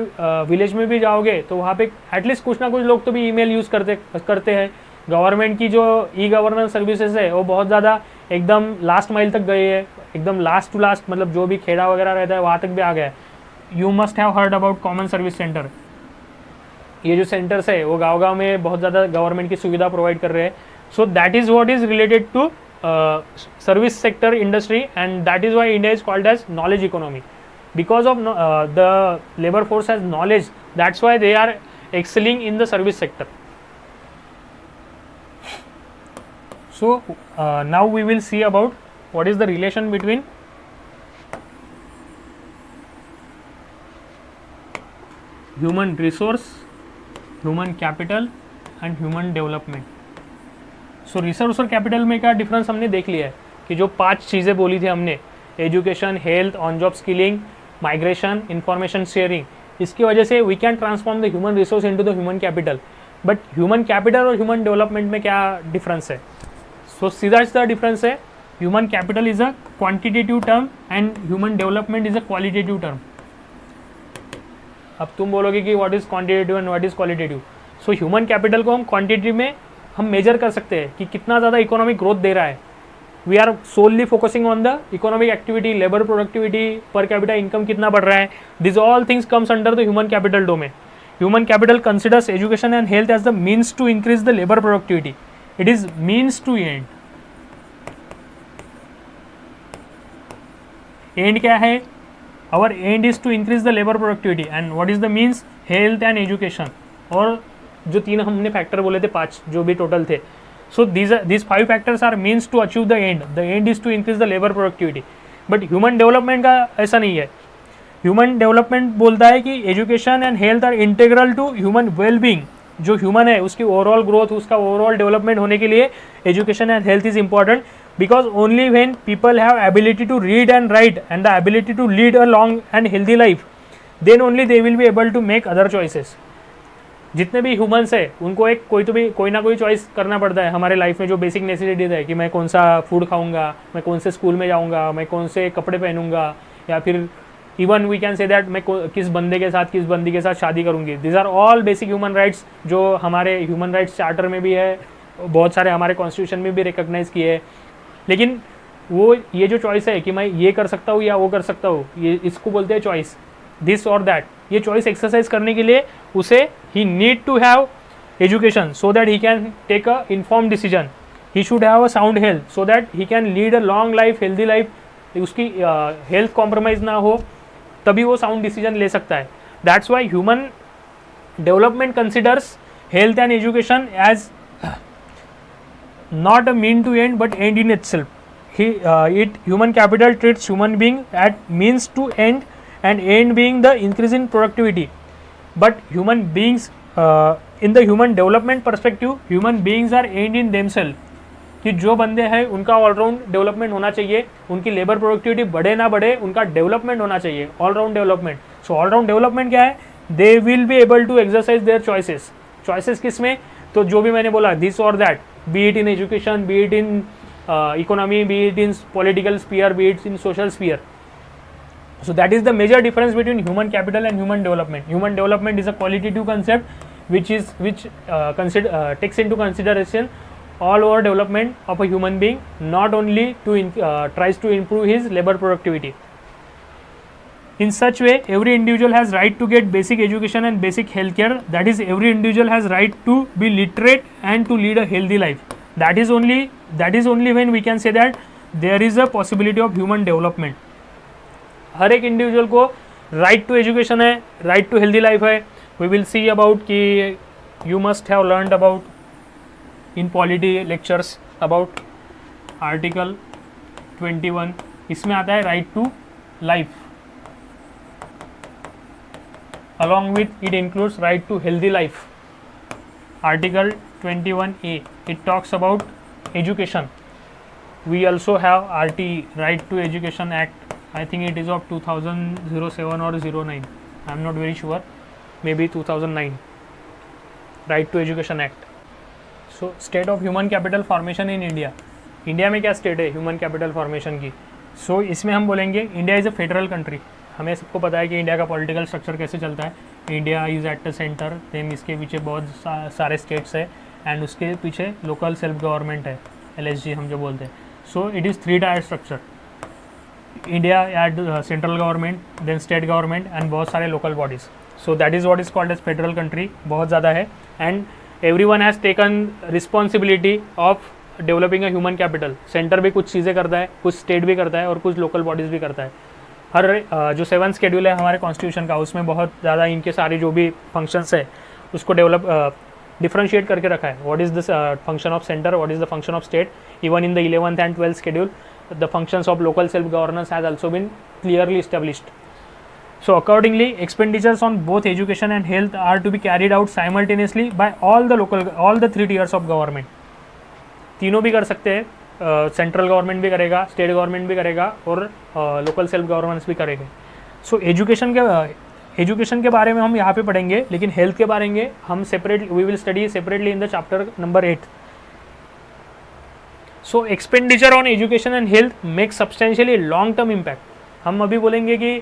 विलेज में भी जाओगे तो वहाँ पे एटलीस्ट कुछ ना कुछ लोग तो भी ईमेल यूज़ करते हैं। गवर्नमेंट की जो ई-गवर्नेंस सर्विसेज है वो बहुत ज़्यादा एकदम लास्ट माइल तक गई है, एकदम लास्ट टू लास्ट, मतलब जो भी खेड़ा वगैरह रहता है वहाँ तक भी आ गया है। You must have heard about common service centre. ये जो सेंटर्स है वो गाँव में बहुत ज़्यादा गवर्नमेंट की सुविधा प्रोवाइड कर रहे हैं। So that is what is related to service sector industry, and that is why India is called as knowledge economy. Because of the labor force has knowledge, that's why they are excelling in the service sector. So now we will see about what is the relation between human resource, human capital and human development. So resource और capital में क्या difference हमने देख लिया है कि जो 5 चीज़ें बोली थी हमने, education, health, on job skilling, migration, information sharing, इसकी वजह से we can transform the human resource into the human capital. But human capital और ह्यूमन डेवलपमेंट में क्या डिफरेंस है? सो सीधा सीधा डिफरेंस है, human capital is a quantitative term and human development is a qualitative term. अब तुम बोलोगे कि what is quantitative and what is qualitative. So human capital को हम क्वान्टिटी में हम मेजर कर सकते हैं कि कितना ज़्यादा इकोनॉमिक ग्रोथ दे रहा है। We are solely focusing on the economic activity, labour productivity, per capita income कितना बढ़ रहा है। This all things comes under the human capital domain. Human capital considers education and health as the means to increase the labour productivity. It is means to end. And क्या है? Our end is to increase the labour productivity and what is the means? Health and education. और जो 3 हमने factor बोले थे, 5 जो भी total थे। So these 5 factors are means to achieve the end. The end is to increase the labour productivity. But human development का ऐसा नहीं है। ह्यूमन डेवलपमेंट बोलता है कि education and health are integral to human wellbeing. जो human है उसकी ओवरऑल ग्रोथ, उसका ओवरऑल डेवलपमेंट होने के लिए education and health is important, because only when people have ability to read and write and the ability to lead a long and healthy life, then only they will be able to make other choices. जितने भी humans है उनको कोई ना कोई choice करना पड़ता है हमारे लाइफ में, जो बेसिक नेसेसिटीज है कि मैं कौन सा फूड खाऊंगा, मैं कौन से स्कूल में जाऊंगा, मैं कौन से कपड़े पहनूंगा, या फिर even we can say that मैं किस बंदे के साथ, किस बंदी के साथ शादी करूंगी। This are all basic human rights जो हमारे ह्यूमन राइट्स चार्टर में भी है, बहुत सारे हमारे कॉन्स्टिट्यूशन में भी रिकॉग्नाइज किए हैं। लेकिन वो ये जो चॉइस है कि मैं ये कर सकता हूँ या वो कर सकता हूँ, ये इसको बोलते हैं चॉइस, दिस और दैट। ये चॉइस एक्सरसाइज करने के लिए उसे he need to have education so that he can take a inform decision. He should have a sound health so that he can lead a long life, healthy life, उसकी health compromise ना हो, तभी वो sound decision ले सकता है. That's why human development considers health and education as not a mean to end but end in itself. Human capital treats human being at means to end and end being the increase in productivity. But human beings in the human development perspective, human beings are end in themselves. कि जो बंदे हैं उनका all-round development होना चाहिए, उनकी labour productivity बढ़े ना बढ़े, उनका डेवलपमेंट होना चाहिए, ऑलराउंड डेवलपमेंट. सो ऑलराउंड डेवलपमेंट क्या है? They will be able to exercise their choices. Choices किस में? तो जो भी मैंने बोला, दिस और that, be it in education, be it in economy, be it in political sphere, be it in social sphere. So that is the major difference between human capital and human development. Human development is a qualitative concept which takes into consideration all over development of a human being, not only tries to improve his labor productivity. In such way, every individual has right to get basic education and basic healthcare. That is, every individual has right to be literate and to lead a healthy life. That is only when we can say that there is a possibility of human development. हर एक individual को right to education है, right to healthy life है. We will see about कि you must have learned about in polity lectures about article 21. इसमें आता है right to life. along with it includes right to healthy life. Article 21A, it talks about education. We also have RT, Right to Education Act. I think it is of 2007 or 09. I am not very sure. Maybe 2009. Right to Education Act. So state of human capital formation in India. India में क्या state है human capital formation की? सो इसमें हम बोलेंगे India is a federal country. हमें सबको पता है कि इंडिया का पॉलिटिकल स्ट्रक्चर कैसे चलता है. India is at the centre, then इसके पीछे बहुत सारे स्टेट्स है एंड उसके पीछे लोकल सेल्फ गवर्नमेंट है, LSG हम जो बोलते हैं. So it is 3 tier structure. India at central government, then state government and बहुत सारे local bodies. So that is what is called as federal country. बहुत ज़्यादा है and everyone has taken responsibility of developing a human capital. Centre भी कुछ चीज़ें करता है, कुछ स्टेट भी करता है और कुछ लोकल बॉडीज़ भी करता है. हर जो 7th शेड्यूल है हमारे कॉन्स्टिट्यूशन का, उसमें बहुत ज़्यादा इनके सारे जो भी फंक्शंस है उसको डिफ्रेंशिएट करके रखा है. What is the function of centre, what is the function of state. Even in the 11th and 12th schedule the functions of local self governance has also been clearly established. So accordingly, expenditures on both education and health are to be carried out simultaneously by all the 3 tiers of government. तीनों भी कर सकते हैं. Central government भी करेगा, state government भी करेगा और लोकल सेल्फ गवर्नेंस भी करेंगे. सो एजुकेशन के बारे में हम यहाँ पे पढ़ेंगे, लेकिन हेल्थ के बारे में हम we will study separately in the chapter number 8. So expenditure on education and health make substantially long term impact. हम अभी बोलेंगे कि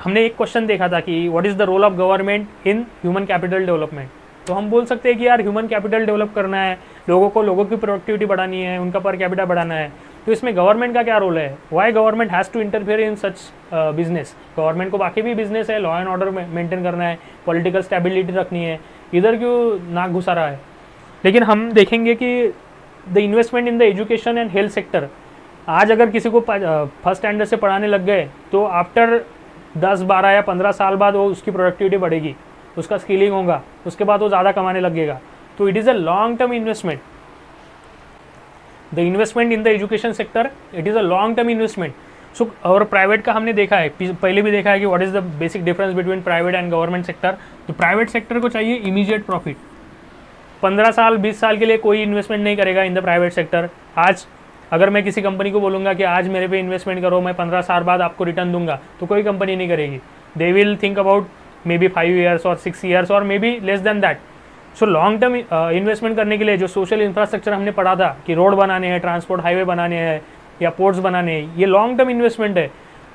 हमने एक क्वेश्चन देखा था कि what is the role of government in human capital development. तो हम बोल सकते हैं कि यार ह्यूमन कैपिटल डेवलप करना है, लोगों की प्रोडक्टिविटी बढ़ानी है, उनका पर कैपिटा बढ़ाना है, तो इसमें गवर्नमेंट का क्या रोल है? Why government has to interfere in such business. Government को बाकी भी बिजनेस है, लॉ एंड ऑर्डर मेंटेन करना है, पॉलिटिकल स्टेबिलिटी रखनी है, इधर क्यों नाक घुसा रहा है? लेकिन हम देखेंगे कि the investment in the education and health sector, आज अगर किसी को फर्स्ट स्टैंडर्ड से पढ़ाने लग गए तो आफ्टर 10, 12 या 15 साल बाद वो उसकी प्रोडक्टिविटी बढ़ेगी, उसका स्किलिंग होगा, उसके बाद वो ज़्यादा कमाने लगेगा. तो it is a long term investment. The investment in the education sector, it is a long term investment. So और प्राइवेट का हमने देखा है, पहले भी देखा है कि what is the basic difference between private and government sector. तो प्राइवेट सेक्टर को चाहिए इमीडिएट प्रॉफिट. 15 साल 20 साल के लिए कोई इन्वेस्टमेंट नहीं करेगा इन द प्राइवेट सेक्टर. आज अगर मैं किसी कंपनी को बोलूँगा कि आज मेरे पे इन्वेस्टमेंट करो, मैं 15 साल बाद आपको रिटर्न दूंगा, तो कोई कंपनी नहीं करेगी. They will think about maybe 5 years or 6 years or maybe less than that. So long term investment करने के लिए जो सोशल इंफ्रास्ट्रक्चर हमने पढ़ा था कि रोड बनाने हैं, ट्रांसपोर्ट हाईवे बनाने हैं या पोर्ट्स बनाने हैं, ये लॉन्ग टर्म इन्वेस्टमेंट है.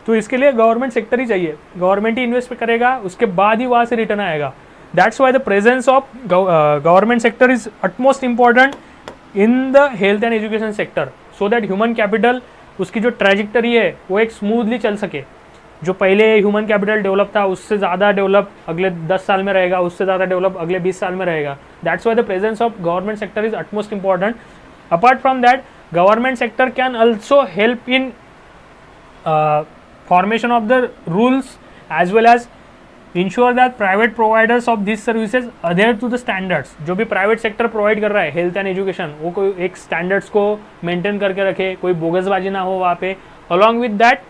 तो इसके लिए गवर्नमेंट सेक्टर ही चाहिए, गवर्नमेंट ही इन्वेस्ट करेगा, उसके बाद ही वहाँ से रिटर्न आएगा. That's why the presence of government sector is utmost important in the health and education sector, so that human capital उसकी जो ट्रैजेक्टरी है वो एक स्मूथली चल सके. जो पहले ह्यूमन कैपिटल डेवलप था उससे ज़्यादा डेवलप अगले 10 साल में रहेगा, उससे ज़्यादा डेवलप अगले 20 साल में रहेगा. That's why the presence of government sector is utmost important Apart from that, government sector can also help in formation of the rules as well as ensure that private providers of these services adhere to the standards. जो भी private sector provide कर रहा है health and education, वो कोई एक standards को maintain करके रखे, कोई बोगसबाजी ना हो वहाँ पे. Along with that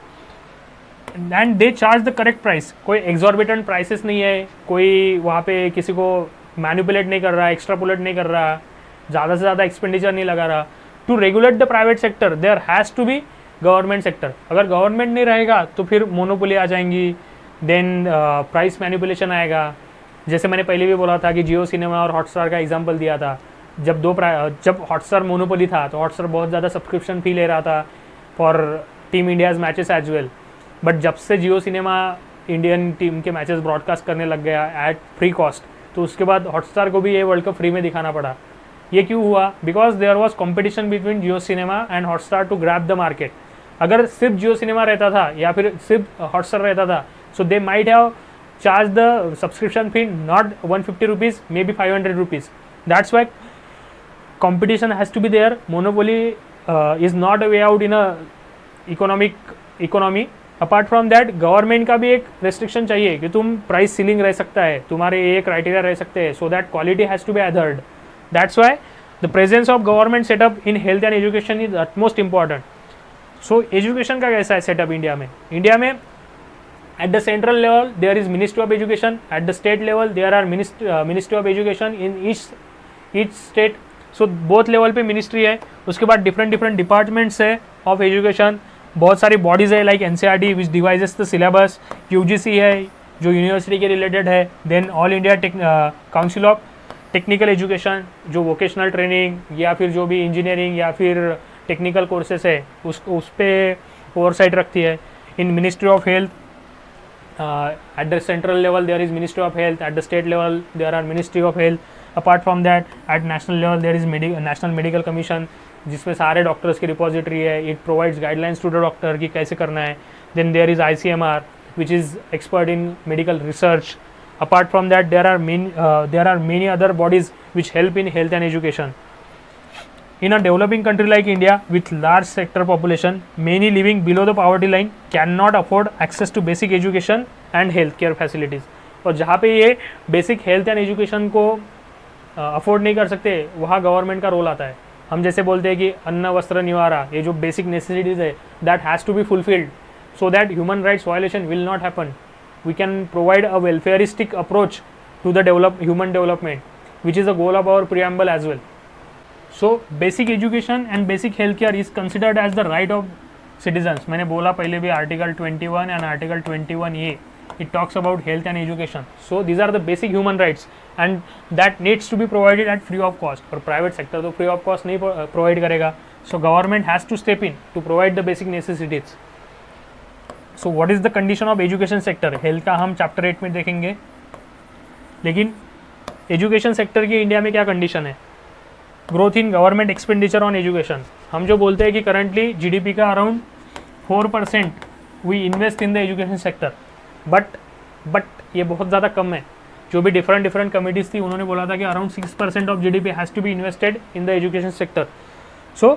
and they charge the correct price. कोई एक्सॉर्बिटेंट प्राइसेस नहीं है, कोई वहाँ पे किसी को मैनिपुलेट नहीं कर रहा, एक्स्ट्रापुलेट नहीं कर रहा, ज़्यादा से ज़्यादा एक्सपेंडिचर नहीं लगा रहा. To regulate the private sector there has to be government sector. अगर गवर्नमेंट नहीं रहेगा तो फिर मोनोपोली आ जाएंगी, देन प्राइस मैनिपुलेशन आएगा. जैसे मैंने पहले भी बोला था कि जियो सिनेमा और हॉटस्टार का एग्जांपल दिया था. जब हॉटस्टार मोनोपोली था तो हॉटस्टार बहुत ज़्यादा सब्सक्रिप्शन फी ले रहा था for team India's matches as well. But जब से जियो सिनेमा इंडियन टीम के मैचेस ब्रॉडकास्ट करने लग गया एट फ्री कॉस्ट, तो उसके बाद हॉटस्टार को भी ये वर्ल्ड कप फ्री में दिखाना पड़ा. ये क्यों हुआ? Because there was competition between Jio Cinema and Hotstar to grab the market. अगर सिर्फ जियो सिनेमा रहता था या फिर सिर्फ हॉटस्टार रहता था, so they might have charged the subscription fee not 150 rupees, maybe 500 rupees. That's why competition has to be there. Monopoly is not a way out in a economy. Apart from that, government का भी एक restriction चाहिए कि तुम price ceiling रह सकता है, तुम्हारे ये criteria रह सकते हैं, so that quality has to be adhered. That's why the presence of government setup in health and education is utmost important. So education का कैसा है setup इंडिया में? इंडिया में at the central level there is Ministry of Education, at the state level there are Ministry of Education in each state. So both level पे ministry है. उसके बाद different departments है of education. बहुत सारी bodies है like NCERT which devises the syllabus, UGC है जो university के related है, then All India Council of Technical Education जो vocational training या फिर जो भी engineering या फिर technical courses है उस पे oversight रखती है. In Ministry of Health, at the central level there is Ministry of Health, at the state level there are Ministry of Health. Apart from that, at national level there is National Medical Commission जिसमें सारे doctors की repository है. It provides guidelines to the doctor कि कैसे करना है. Then there is ICMR which is expert in medical research. Apart from that, there are many other bodies which help in health and education. In a developing country like India with large sector population, many living below the poverty line cannot afford access to basic education and healthcare facilities. और जहाँ पे ये basic health and education को afford नहीं कर सकते, वहाँ government का रोल आता है. हम जैसे बोलते हैं कि अन्न वस्त्र निवारा, ये जो बेसिक नेसेसिटीज़ है that has to be fulfilled so that human rights violation will not happen. We can provide a welfareistic approach to the human development, which is the goal of our preamble as well. So basic education and basic healthcare is considered as the right of citizens. मैंने बोला पहले भी article 21 and article 21A, it talks about health and education. So these are the basic human rights and that needs to be provided at free of cost. और private sector तो free of cost नहीं provide करेगा. So government has to step in to provide the basic necessities. So what is the condition of education sector? Health का हम chapter 8 में देखेंगे. लेकिन education sector की इंडिया में क्या कंडीशन है? Growth in government expenditure on education. हम जो बोलते हैं कि करंटली GDP का around 4% we invest in the education sector, but ये बहुत ज़्यादा कम है. जो भी डिफरेंट कमिटीज़ थी उन्होंने बोला था कि around 6% of GDP has to be invested in the education sector. So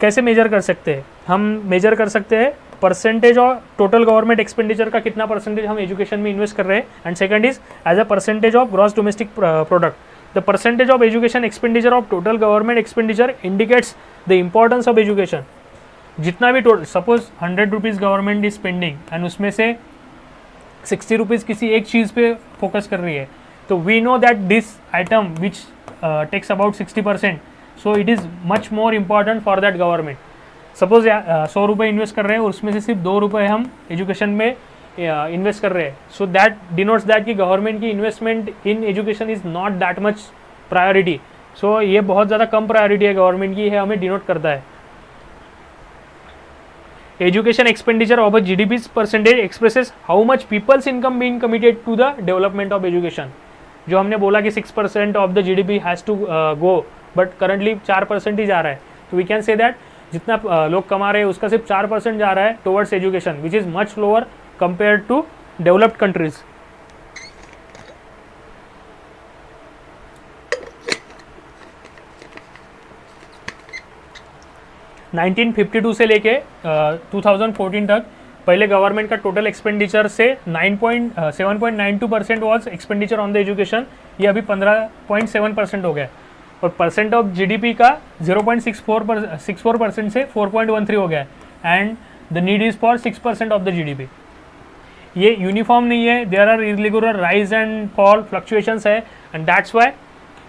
कैसे मेजर कर सकते हैं? हम मेजर कर सकते हैं percentage of total government expenditure का कितना परसेंटेज हम एजुकेशन में इन्वेस्ट कर रहे हैं. And second is as a percentage of gross domestic product. The percentage of education expenditure of total government expenditure indicates the importance of education. जितना भी total, suppose 100 rupees government is spending and उसमें से 60 rupees किसी एक चीज़ पे focus कर रही है, तो we know that this item which takes about 60%, so it is much more important for that government. Suppose 100 रुपये इन्वेस्ट कर रहे हैं और उसमें से सिर्फ 2 रुपये हम एजुकेशन में इन्वेस्ट कर रहे हैं. सो दैट डिनोट्स दैट कि गवर्नमेंट की investment in education is not that much priority. So ये बहुत ज़्यादा कम प्रायोरिटी है गवर्नमेंट की, है हमें डिनोट करता है. Education expenditure of a GDP percentage expresses how much people's income being committed to the development of education. जो हमने बोला कि 6% of the GDP has to go, but currently 4% ही जा रहा है. तो वी कैन से दैट जितना लोग कमा रहे हैं उसका सिर्फ 4% जा रहा है towards education, which is much lower compare to developed countries. 1952 से लेके 2014 तक पहले गवर्नमेंट का टोटल एक्सपेंडिचर से 7.92% was expenditure on the education, ये अभी 15.7% हो गया, और परसेंट ऑफ जीडीपी का 0.64% से 4.13 हो गया है, and the need is for 6% of the GDP. ये यूनिफॉर्म नहीं है, there are irregular rise and fall fluctuations है, and that's why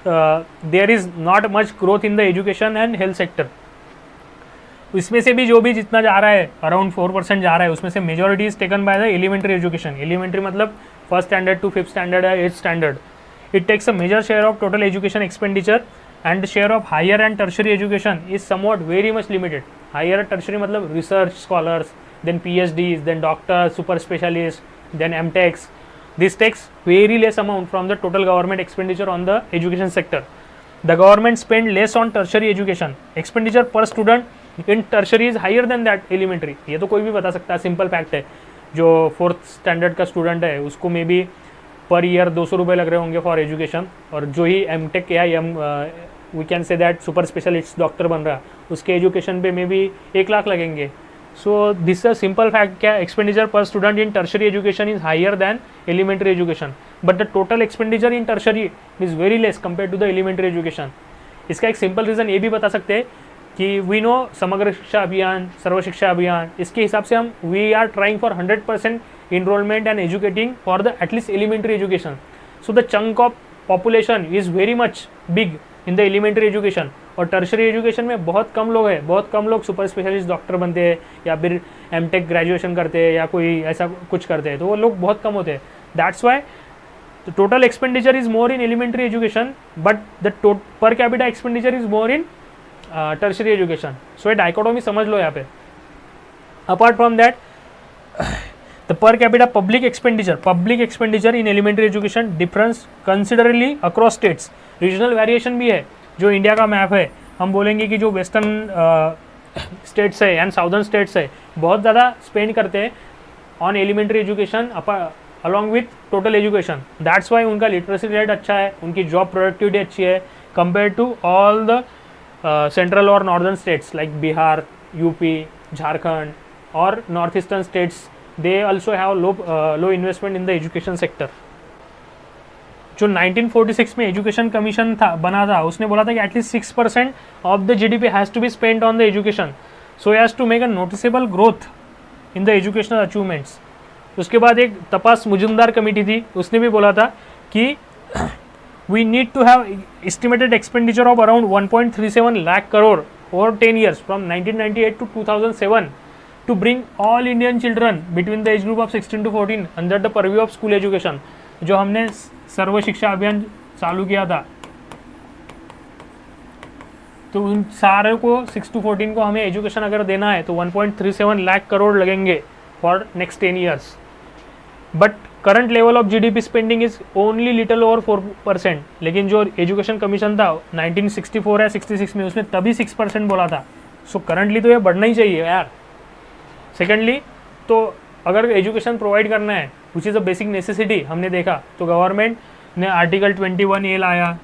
there is not much growth in the education and health sector. इसमें से भी जो भी जितना जा रहा है अराउंड 4% जा रहा है, उसमें से majority is taken by the elementary education. Elementary मतलब first standard to fifth standard या eighth standard. It takes a major share of total education expenditure, and share of higher and tertiary education is somewhat very much limited. Higher tertiary मतलब research scholars, then PhDs, then doctors, super specialists, then MTechs. This takes very less amount from the total government expenditure on the education sector. The government spend less on tertiary education. Expenditure per student in tertiary is higher than that elementary. ये तो कोई भी बता सकता है, simple fact है। जो fourth standard का स्टूडेंट है उसको मे बी पर ईयर 200 रुपये लग रहे होंगे फॉर एजुकेशन, और जो ही MTech या we can say that super specialist doctor बन रहा है उसके एजुकेशन पे मे बी 1 लाख लगेंगे। So this is a simple fact, क्या expenditure per student in tertiary education is higher than elementary education, but the total expenditure in tertiary is very less compared to the elementary education. इसका एक simple reason ये भी बता सकते हैं कि we know समग्र शिक्षा अभियान, सर्व शिक्षा अभियान, इसके हिसाब से हम we are trying for 100% enrolment and educating for the at least elementary education. So the chunk of population is very much big in the elementary education, और टर्शरी एजुकेशन में बहुत कम लोग हैं, बहुत कम लोग सुपर स्पेशलिस्ट डॉक्टर बनते हैं या फिर MTech ग्रेजुएशन करते हैं या कोई ऐसा कुछ करते हैं, तो वो लोग बहुत कम होते हैं। That's why the total expenditure is more in elementary education, but the per capita expenditure is more in tertiary education. So ये डाइकोटोमी समझ लो यहाँ पे। Apart from that the per capita public expenditure in elementary education difference considerably across states. Regional variation भी है। जो India का map है, हम बोलेंगे कि जो वेस्टर्न स्टेट्स है एंड साउदर्न स्टेट्स है बहुत ज़्यादा स्पेंड करते हैं on elementary education along with total education. That's why उनका लिटरेसी रेट अच्छा है, उनकी जॉब प्रोडक्टिविटी अच्छी है compare to all the central और northern states like Bihar, UP, Jharkhand और north eastern states. They also have low investment in the education sector. जो 1946 में एजुकेशन कमीशन बना था, उसने बोला था कि at least 6% of the GDP has to be spend on the education so has to make a noticeable growth in the educational achievements. उसके बाद एक तपास मुजुमदार कमेटी थी, उसने भी बोला था कि we need to have estimated expenditure of around 1.37 lakh crore over 10 years from 1998 to 2007 to bring all Indian children between the age group of 16 to 14 under the purview of school education. जो हमने सर्व शिक्षा अभियान चालू किया था, तो उन सारे को 6 to 14 को हमें एजुकेशन अगर देना है तो 1.37 लाख करोड़ लगेंगे for next 10 years। But current level of GDP spending is only little over 4%। लेकिन जो एजुकेशन कमीशन था 1964 या 66 में, उसने तभी 6% बोला था। सो करंटली तो ये बढ़ना ही चाहिए यार। सेकेंडली, तो अगर एजुकेशन प्रोवाइड करना है which is a basic necessity, हमने देखा तो गवर्नमेंट ने आर्टिकल 21A लाया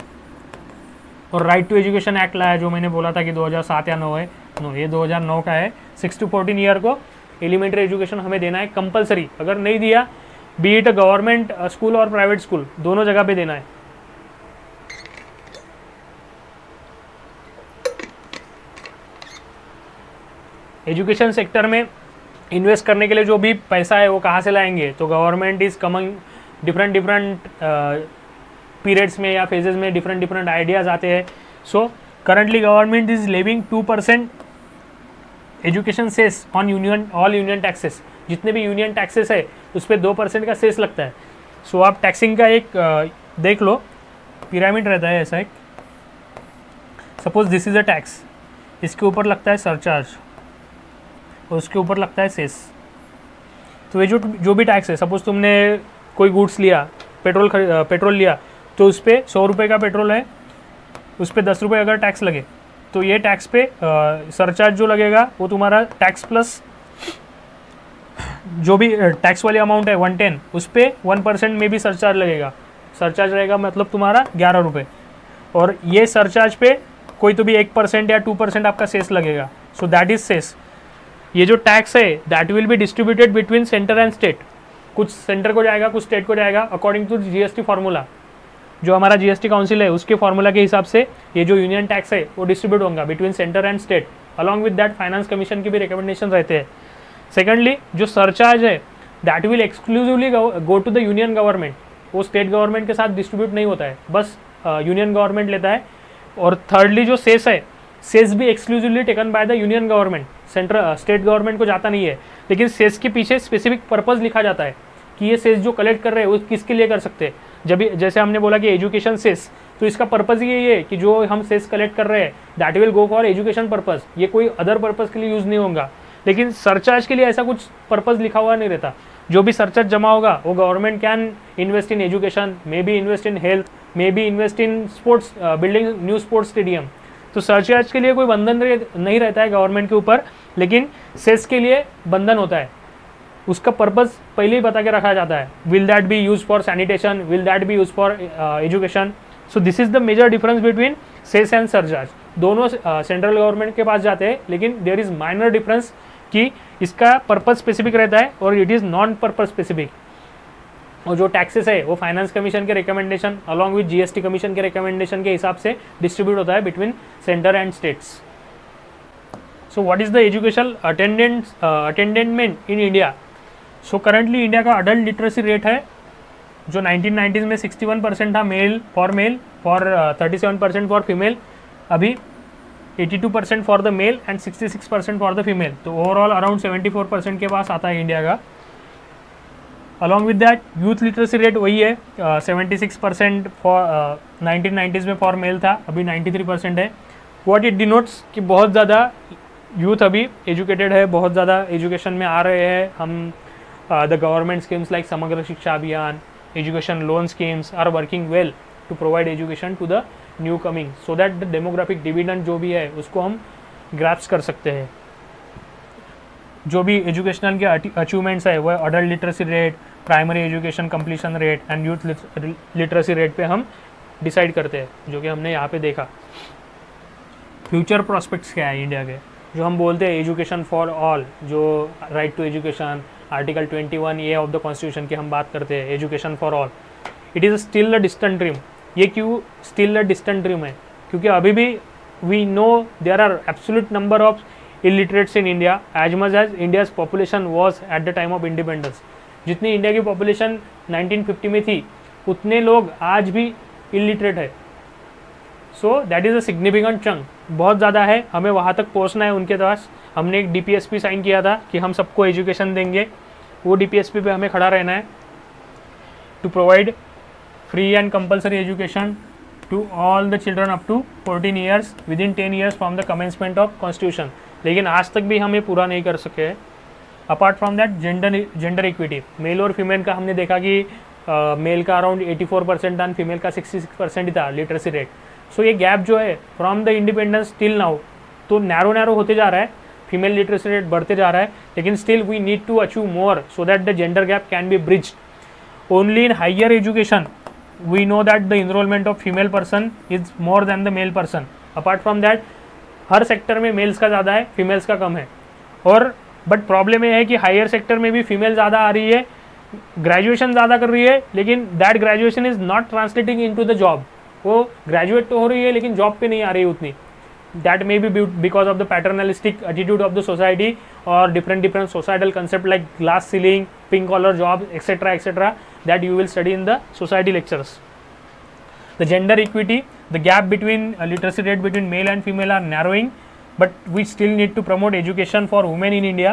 और राइट टू एजुकेशन एक्ट लाया, जो मैंने बोला था कि 2007 या 9 है, नो ये 2009 का है। 6 to 14 ईयर को एलिमेंट्री एजुकेशन हमें देना है कंपलसरी। अगर नहीं दिया, B it a government school और प्राइवेट स्कूल, दोनों जगह पे देना है। एजुकेशन सेक्टर में इन्वेस्ट करने के लिए जो भी पैसा है वो कहाँ से लाएंगे, तो government is coming different periods में या फेजेस में डिफरेंट आइडियाज़ आते हैं। So currently government is levying 2% education cess on all union taxes. जितने भी यूनियन टैक्सेस है उस पर 2% का सेस लगता है। सो आप टैक्सिंग का एक देख लो, पिरामिड रहता है ऐसा एक। Suppose this is a tax, इसके ऊपर लगता है सरचार्ज और उसके ऊपर लगता है सेस। तो ये जो भी टैक्स है, सपोज तुमने कोई गुड्स लिया, पेट्रोल लिया, तो उस पर 100 रुपये का पेट्रोल है, उस पर 10 रुपये अगर टैक्स लगे तो ये टैक्स पे सरचार्ज जो लगेगा वो तुम्हारा टैक्स प्लस जो भी टैक्स वाली अमाउंट है 110, उस पर 1% में भी सरचार्ज लगेगा। सरचार्ज रहेगा मतलब तुम्हारा 11 रुपये, और ये सरचार्ज पे कोई तो भी 1% या 2% आपका सेस लगेगा। So that is cess. ये जो टैक्स है that will be distributed between centre and state, कुछ सेंटर को जाएगा कुछ स्टेट को जाएगा अकॉर्डिंग टू जीएसटी फार्मूला। जो हमारा जीएसटी काउंसिल है उसके फार्मूला के हिसाब से ये जो यूनियन टैक्स है वो डिस्ट्रीब्यूट होगा between centre and state. Along with that finance commission के भी रिकमेंडेशन रहते हैं। सेकेंडली जो सरचार्ज है that will exclusively go to the union government, वो स्टेट गवर्नमेंट के साथ डिस्ट्रीब्यूट नहीं होता है, बस यूनियन गवर्नमेंट लेता है। और थर्डली जो सेस है, सेस भी exclusively taken by the union government, central state government को जाता नहीं है। लेकिन सेस के पीछे स्पेसिफिक पर्पज़ लिखा जाता है कि ये सेस जो कलेक्ट कर रहे हैं वो किसके लिए कर सकते हैं। जब जैसे हमने बोला कि एजुकेशन सेस, तो इसका पर्पज़ यही है कि जो हम सेस कलेक्ट कर रहे हैं that will go for education purpose, ये कोई अदर पर्पज़ के लिए यूज़ नहीं होगा। लेकिन सरचार्ज के लिए ऐसा कुछ पर्पज़ लिखा हुआ नहीं रहता। जो भी सरचार्ज जमा होगा वो government can invest in education, may be invest in health, may be invest in sports, building new sports stadium. तो सरचार्ज के लिए कोई बंधन नहीं रहता है गवर्नमेंट के ऊपर, लेकिन सेस के लिए बंधन होता है। उसका पर्पज़ पहले ही बता के रखा जाता है, will that be use for sanitation, will that be use for education. So this is the major difference between cess and surcharge. दोनों सेंट्रल गवर्नमेंट के पास जाते हैं, लेकिन देयर इज माइनर डिफरेंस कि इसका पर्पज़ स्पेसिफिक रहता है और it is non purpose specific. और जो टैक्सेस है वो फाइनेंस कमीशन के recommendation along with GST commission के रिकमेंडेशन के हिसाब से डिस्ट्रीब्यूट होता है between centre and states. So what is the education अटेंडेंटमेंट in India? So currently India का अडल्ट लिटरेसी रेट है जो 1990s में 61% था मेल फॉर 37% फॉर फीमेल, अभी 82% for the male and 66% for the female. तो ओवरऑल अराउंड 74% के पास आता है इंडिया का। Along with that youth literacy rate वही है, 76% फॉर 1990s में फॉर मेल था, अभी 93% है। व्हाट इट डिनोट्स कि बहुत ज़्यादा यूथ अभी एजुकेटेड है, बहुत ज़्यादा एजुकेशन में आ रहे हैं। हम the government schemes like Samagra Shiksha Abhiyan, education loan schemes are working well to provide education to the new coming, so that the demographic dividend जो भी है उसको हम ग्रैप्स कर सकते हैं। जो भी एजुकेशनल के अचीवमेंट्स है वह adult literacy rate, primary education completion rate and youth literacy rate पे हम डिसाइड करते हैं, जो कि हमने यहाँ पे देखा। फ्यूचर प्रॉस्पेक्ट्स क्या है इंडिया के, जो हम बोलते हैं एजुकेशन फॉर ऑल, जो right to education, article 21A of the constitution की हम बात करते हैं, education for all, it is still a distant dream. ये क्यों स्टिल अ डिस्टेंट ड्रीम है? क्योंकि अभी भी we know there are absolute number of illiterates in India as much as India's population was at the time of independence. जितनी India की population 1950 में थी उतने लोग आज भी इलिटरेट है। So that is a significant chunk, बहुत ज़्यादा है, हमें वहाँ तक पहुँचना है उनके पास। हमने एक DPSP साइन किया था कि हम सबको एजुकेशन देंगे, वो DPSP पे हमें खड़ा रहना है, to provide free and compulsory education to all the children up to 14 years within 10 years from the commencement of constitution. लेकिन आज तक भी हम ये पूरा नहीं कर सके हैं। Apart from that gender equity, male और फीमेल का हमने देखा कि मेल का अराउंड 84% था, फीमेल का 66% ही था लिटरेसी रेट। सो ये गैप जो है from the independence till now तो नैरो होते जा रहा है, फीमेल लिटरेसी रेट बढ़ते जा रहा है, लेकिन still we need to achieve more so that the gender gap can be bridged. Only in higher education we know that the enrolment of female person is more than the male person. Apart from that हर sector में males का ज़्यादा है, females का कम है। और but problem ये है कि हायर सेक्टर में भी फीमेल ज़्यादा आ रही है, ग्रेजुएशन ज़्यादा कर रही है, लेकिन that graduation is not translating into the job. वो ग्रेजुएट तो हो रही है लेकिन जॉब पे नहीं आ रही उतनी। That may be because of the paternalistic attitude of the society और different societal concept like glass ceiling, pink collar job etcetera that you will study in the society lectures. The gender equity, the gap between literacy rate between male and female are narrowing, but we still need to promote education for women in India.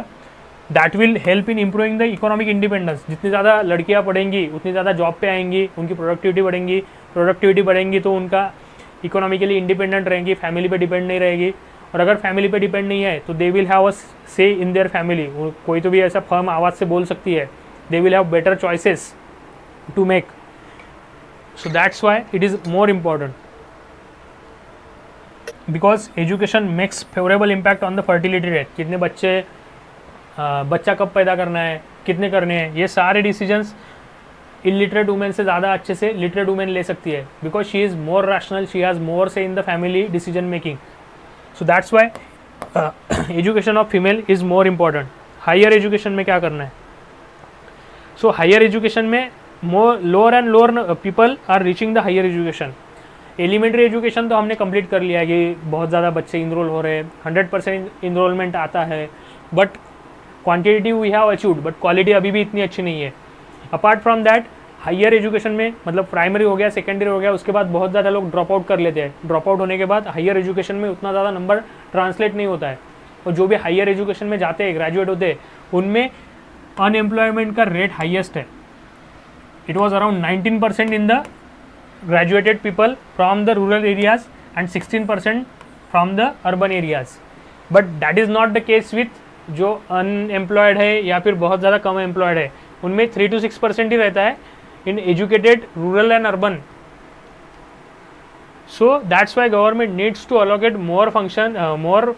That will help in improving the economic independence. जितनी ज़्यादा लड़कियाँ पढ़ेंगी उतनी ज़्यादा job पे आएंगी, उनकी productivity बढ़ेंगी तो उनका इकोनॉमिकली इंडिपेंडेंट रहेंगी, फैमिली पे डिपेंड नहीं रहेगी। और अगर फैमिली पे डिपेंड नहीं है तो दे विल हैव अ से इन देयर फैमिली। कोई तो भी ऐसा फर्म आवाज़ से बोल सकती है, they will have better choices to make. So that's why it is more important, because education makes favorable impact on the fertility rate. कितने बच्चा कब पैदा करना है, कितने करने हैं, ये सारे डिसीजंस इलिटरेट वुमेन से ज़्यादा अच्छे से लिटरेट वुमेन ले सकती है, because she is more rational, she has more say in the family decision making. So that's why education of female is more important. Higher education में क्या करना है? सो हायर एजुकेशन में more lower and lower people are reaching the higher education. Elementary education तो हमने complete कर लिया कि बहुत ज़्यादा बच्चे इनरोल हो रहे हैं, 100% इनरोलमेंट आता है, but quantity we have achieved, but quality अभी भी इतनी अच्छी नहीं है। अपार्ट फ्रॉम दैट हायर एजुकेशन में मतलब प्राइमरी हो गया, सेकेंडरी हो गया, उसके बाद बहुत ज़्यादा लोग ड्रॉप आउट कर लेते हैं। ड्रॉप आउट होने के बाद हायर एजुकेशन में उतना ज़्यादा नंबर ट्रांसलेट नहीं होता है, और जो भी हायर एजुकेशन में जाते हैं, ग्रेजुएट होते हैं, उनमें अनएम्प्लॉयमेंट का रेट हाईएस्ट है। It was around 19% in the graduated people from the rural areas and 16% from the urban areas, but that is not the case with जो अनएम्प्लॉयड है या फिर बहुत ज़्यादा कम एम्प्लॉयड है, उनमें 3 to 6% ही रहता है in educated rural and urban. So that's why government needs to allocate more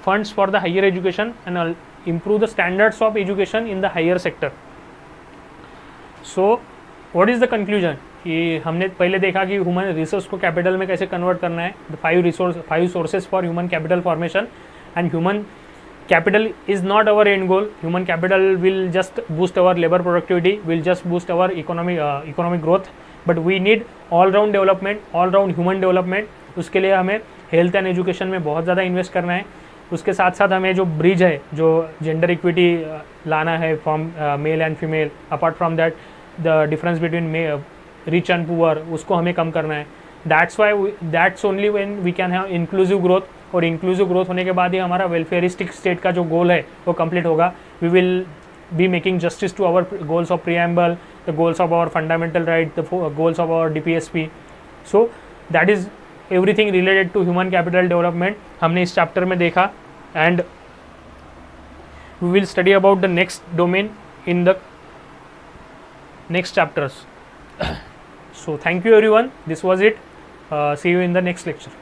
funds for the higher education and improve the standards of education in the higher sector. So what is the conclusion? कि हमने पहले देखा कि human resource को capital में कैसे convert करना है, the 5 sources for human capital formation, and human capital is not our end goal. Human capital will just boost our labour productivity, will just boost our economic growth, but we need all round development, all round human development. उसके लिए हमें health and education में बहुत ज़्यादा invest करना है। उसके साथ साथ हमें जो ब्रिज है, जो जेंडर इक्विटी लाना है from male and female, apart from that the difference between rich and poor, उसको हमें कम करना है। That's only when we can have inclusive growth, और इंक्लूसिव ग्रोथ होने के बाद ही हमारा वेलफेयरिस्टिक स्टेट का जो गोल है वो कंप्लीट होगा। We will be making justice to our goals of preamble, the goals of our fundamental right, the goals of our DPSP। So that is everything related to human capital development हमने इस chapter में देखा, and we will study about the next domain in the next chapters. So thank you everyone, this was it. See you in the next lecture.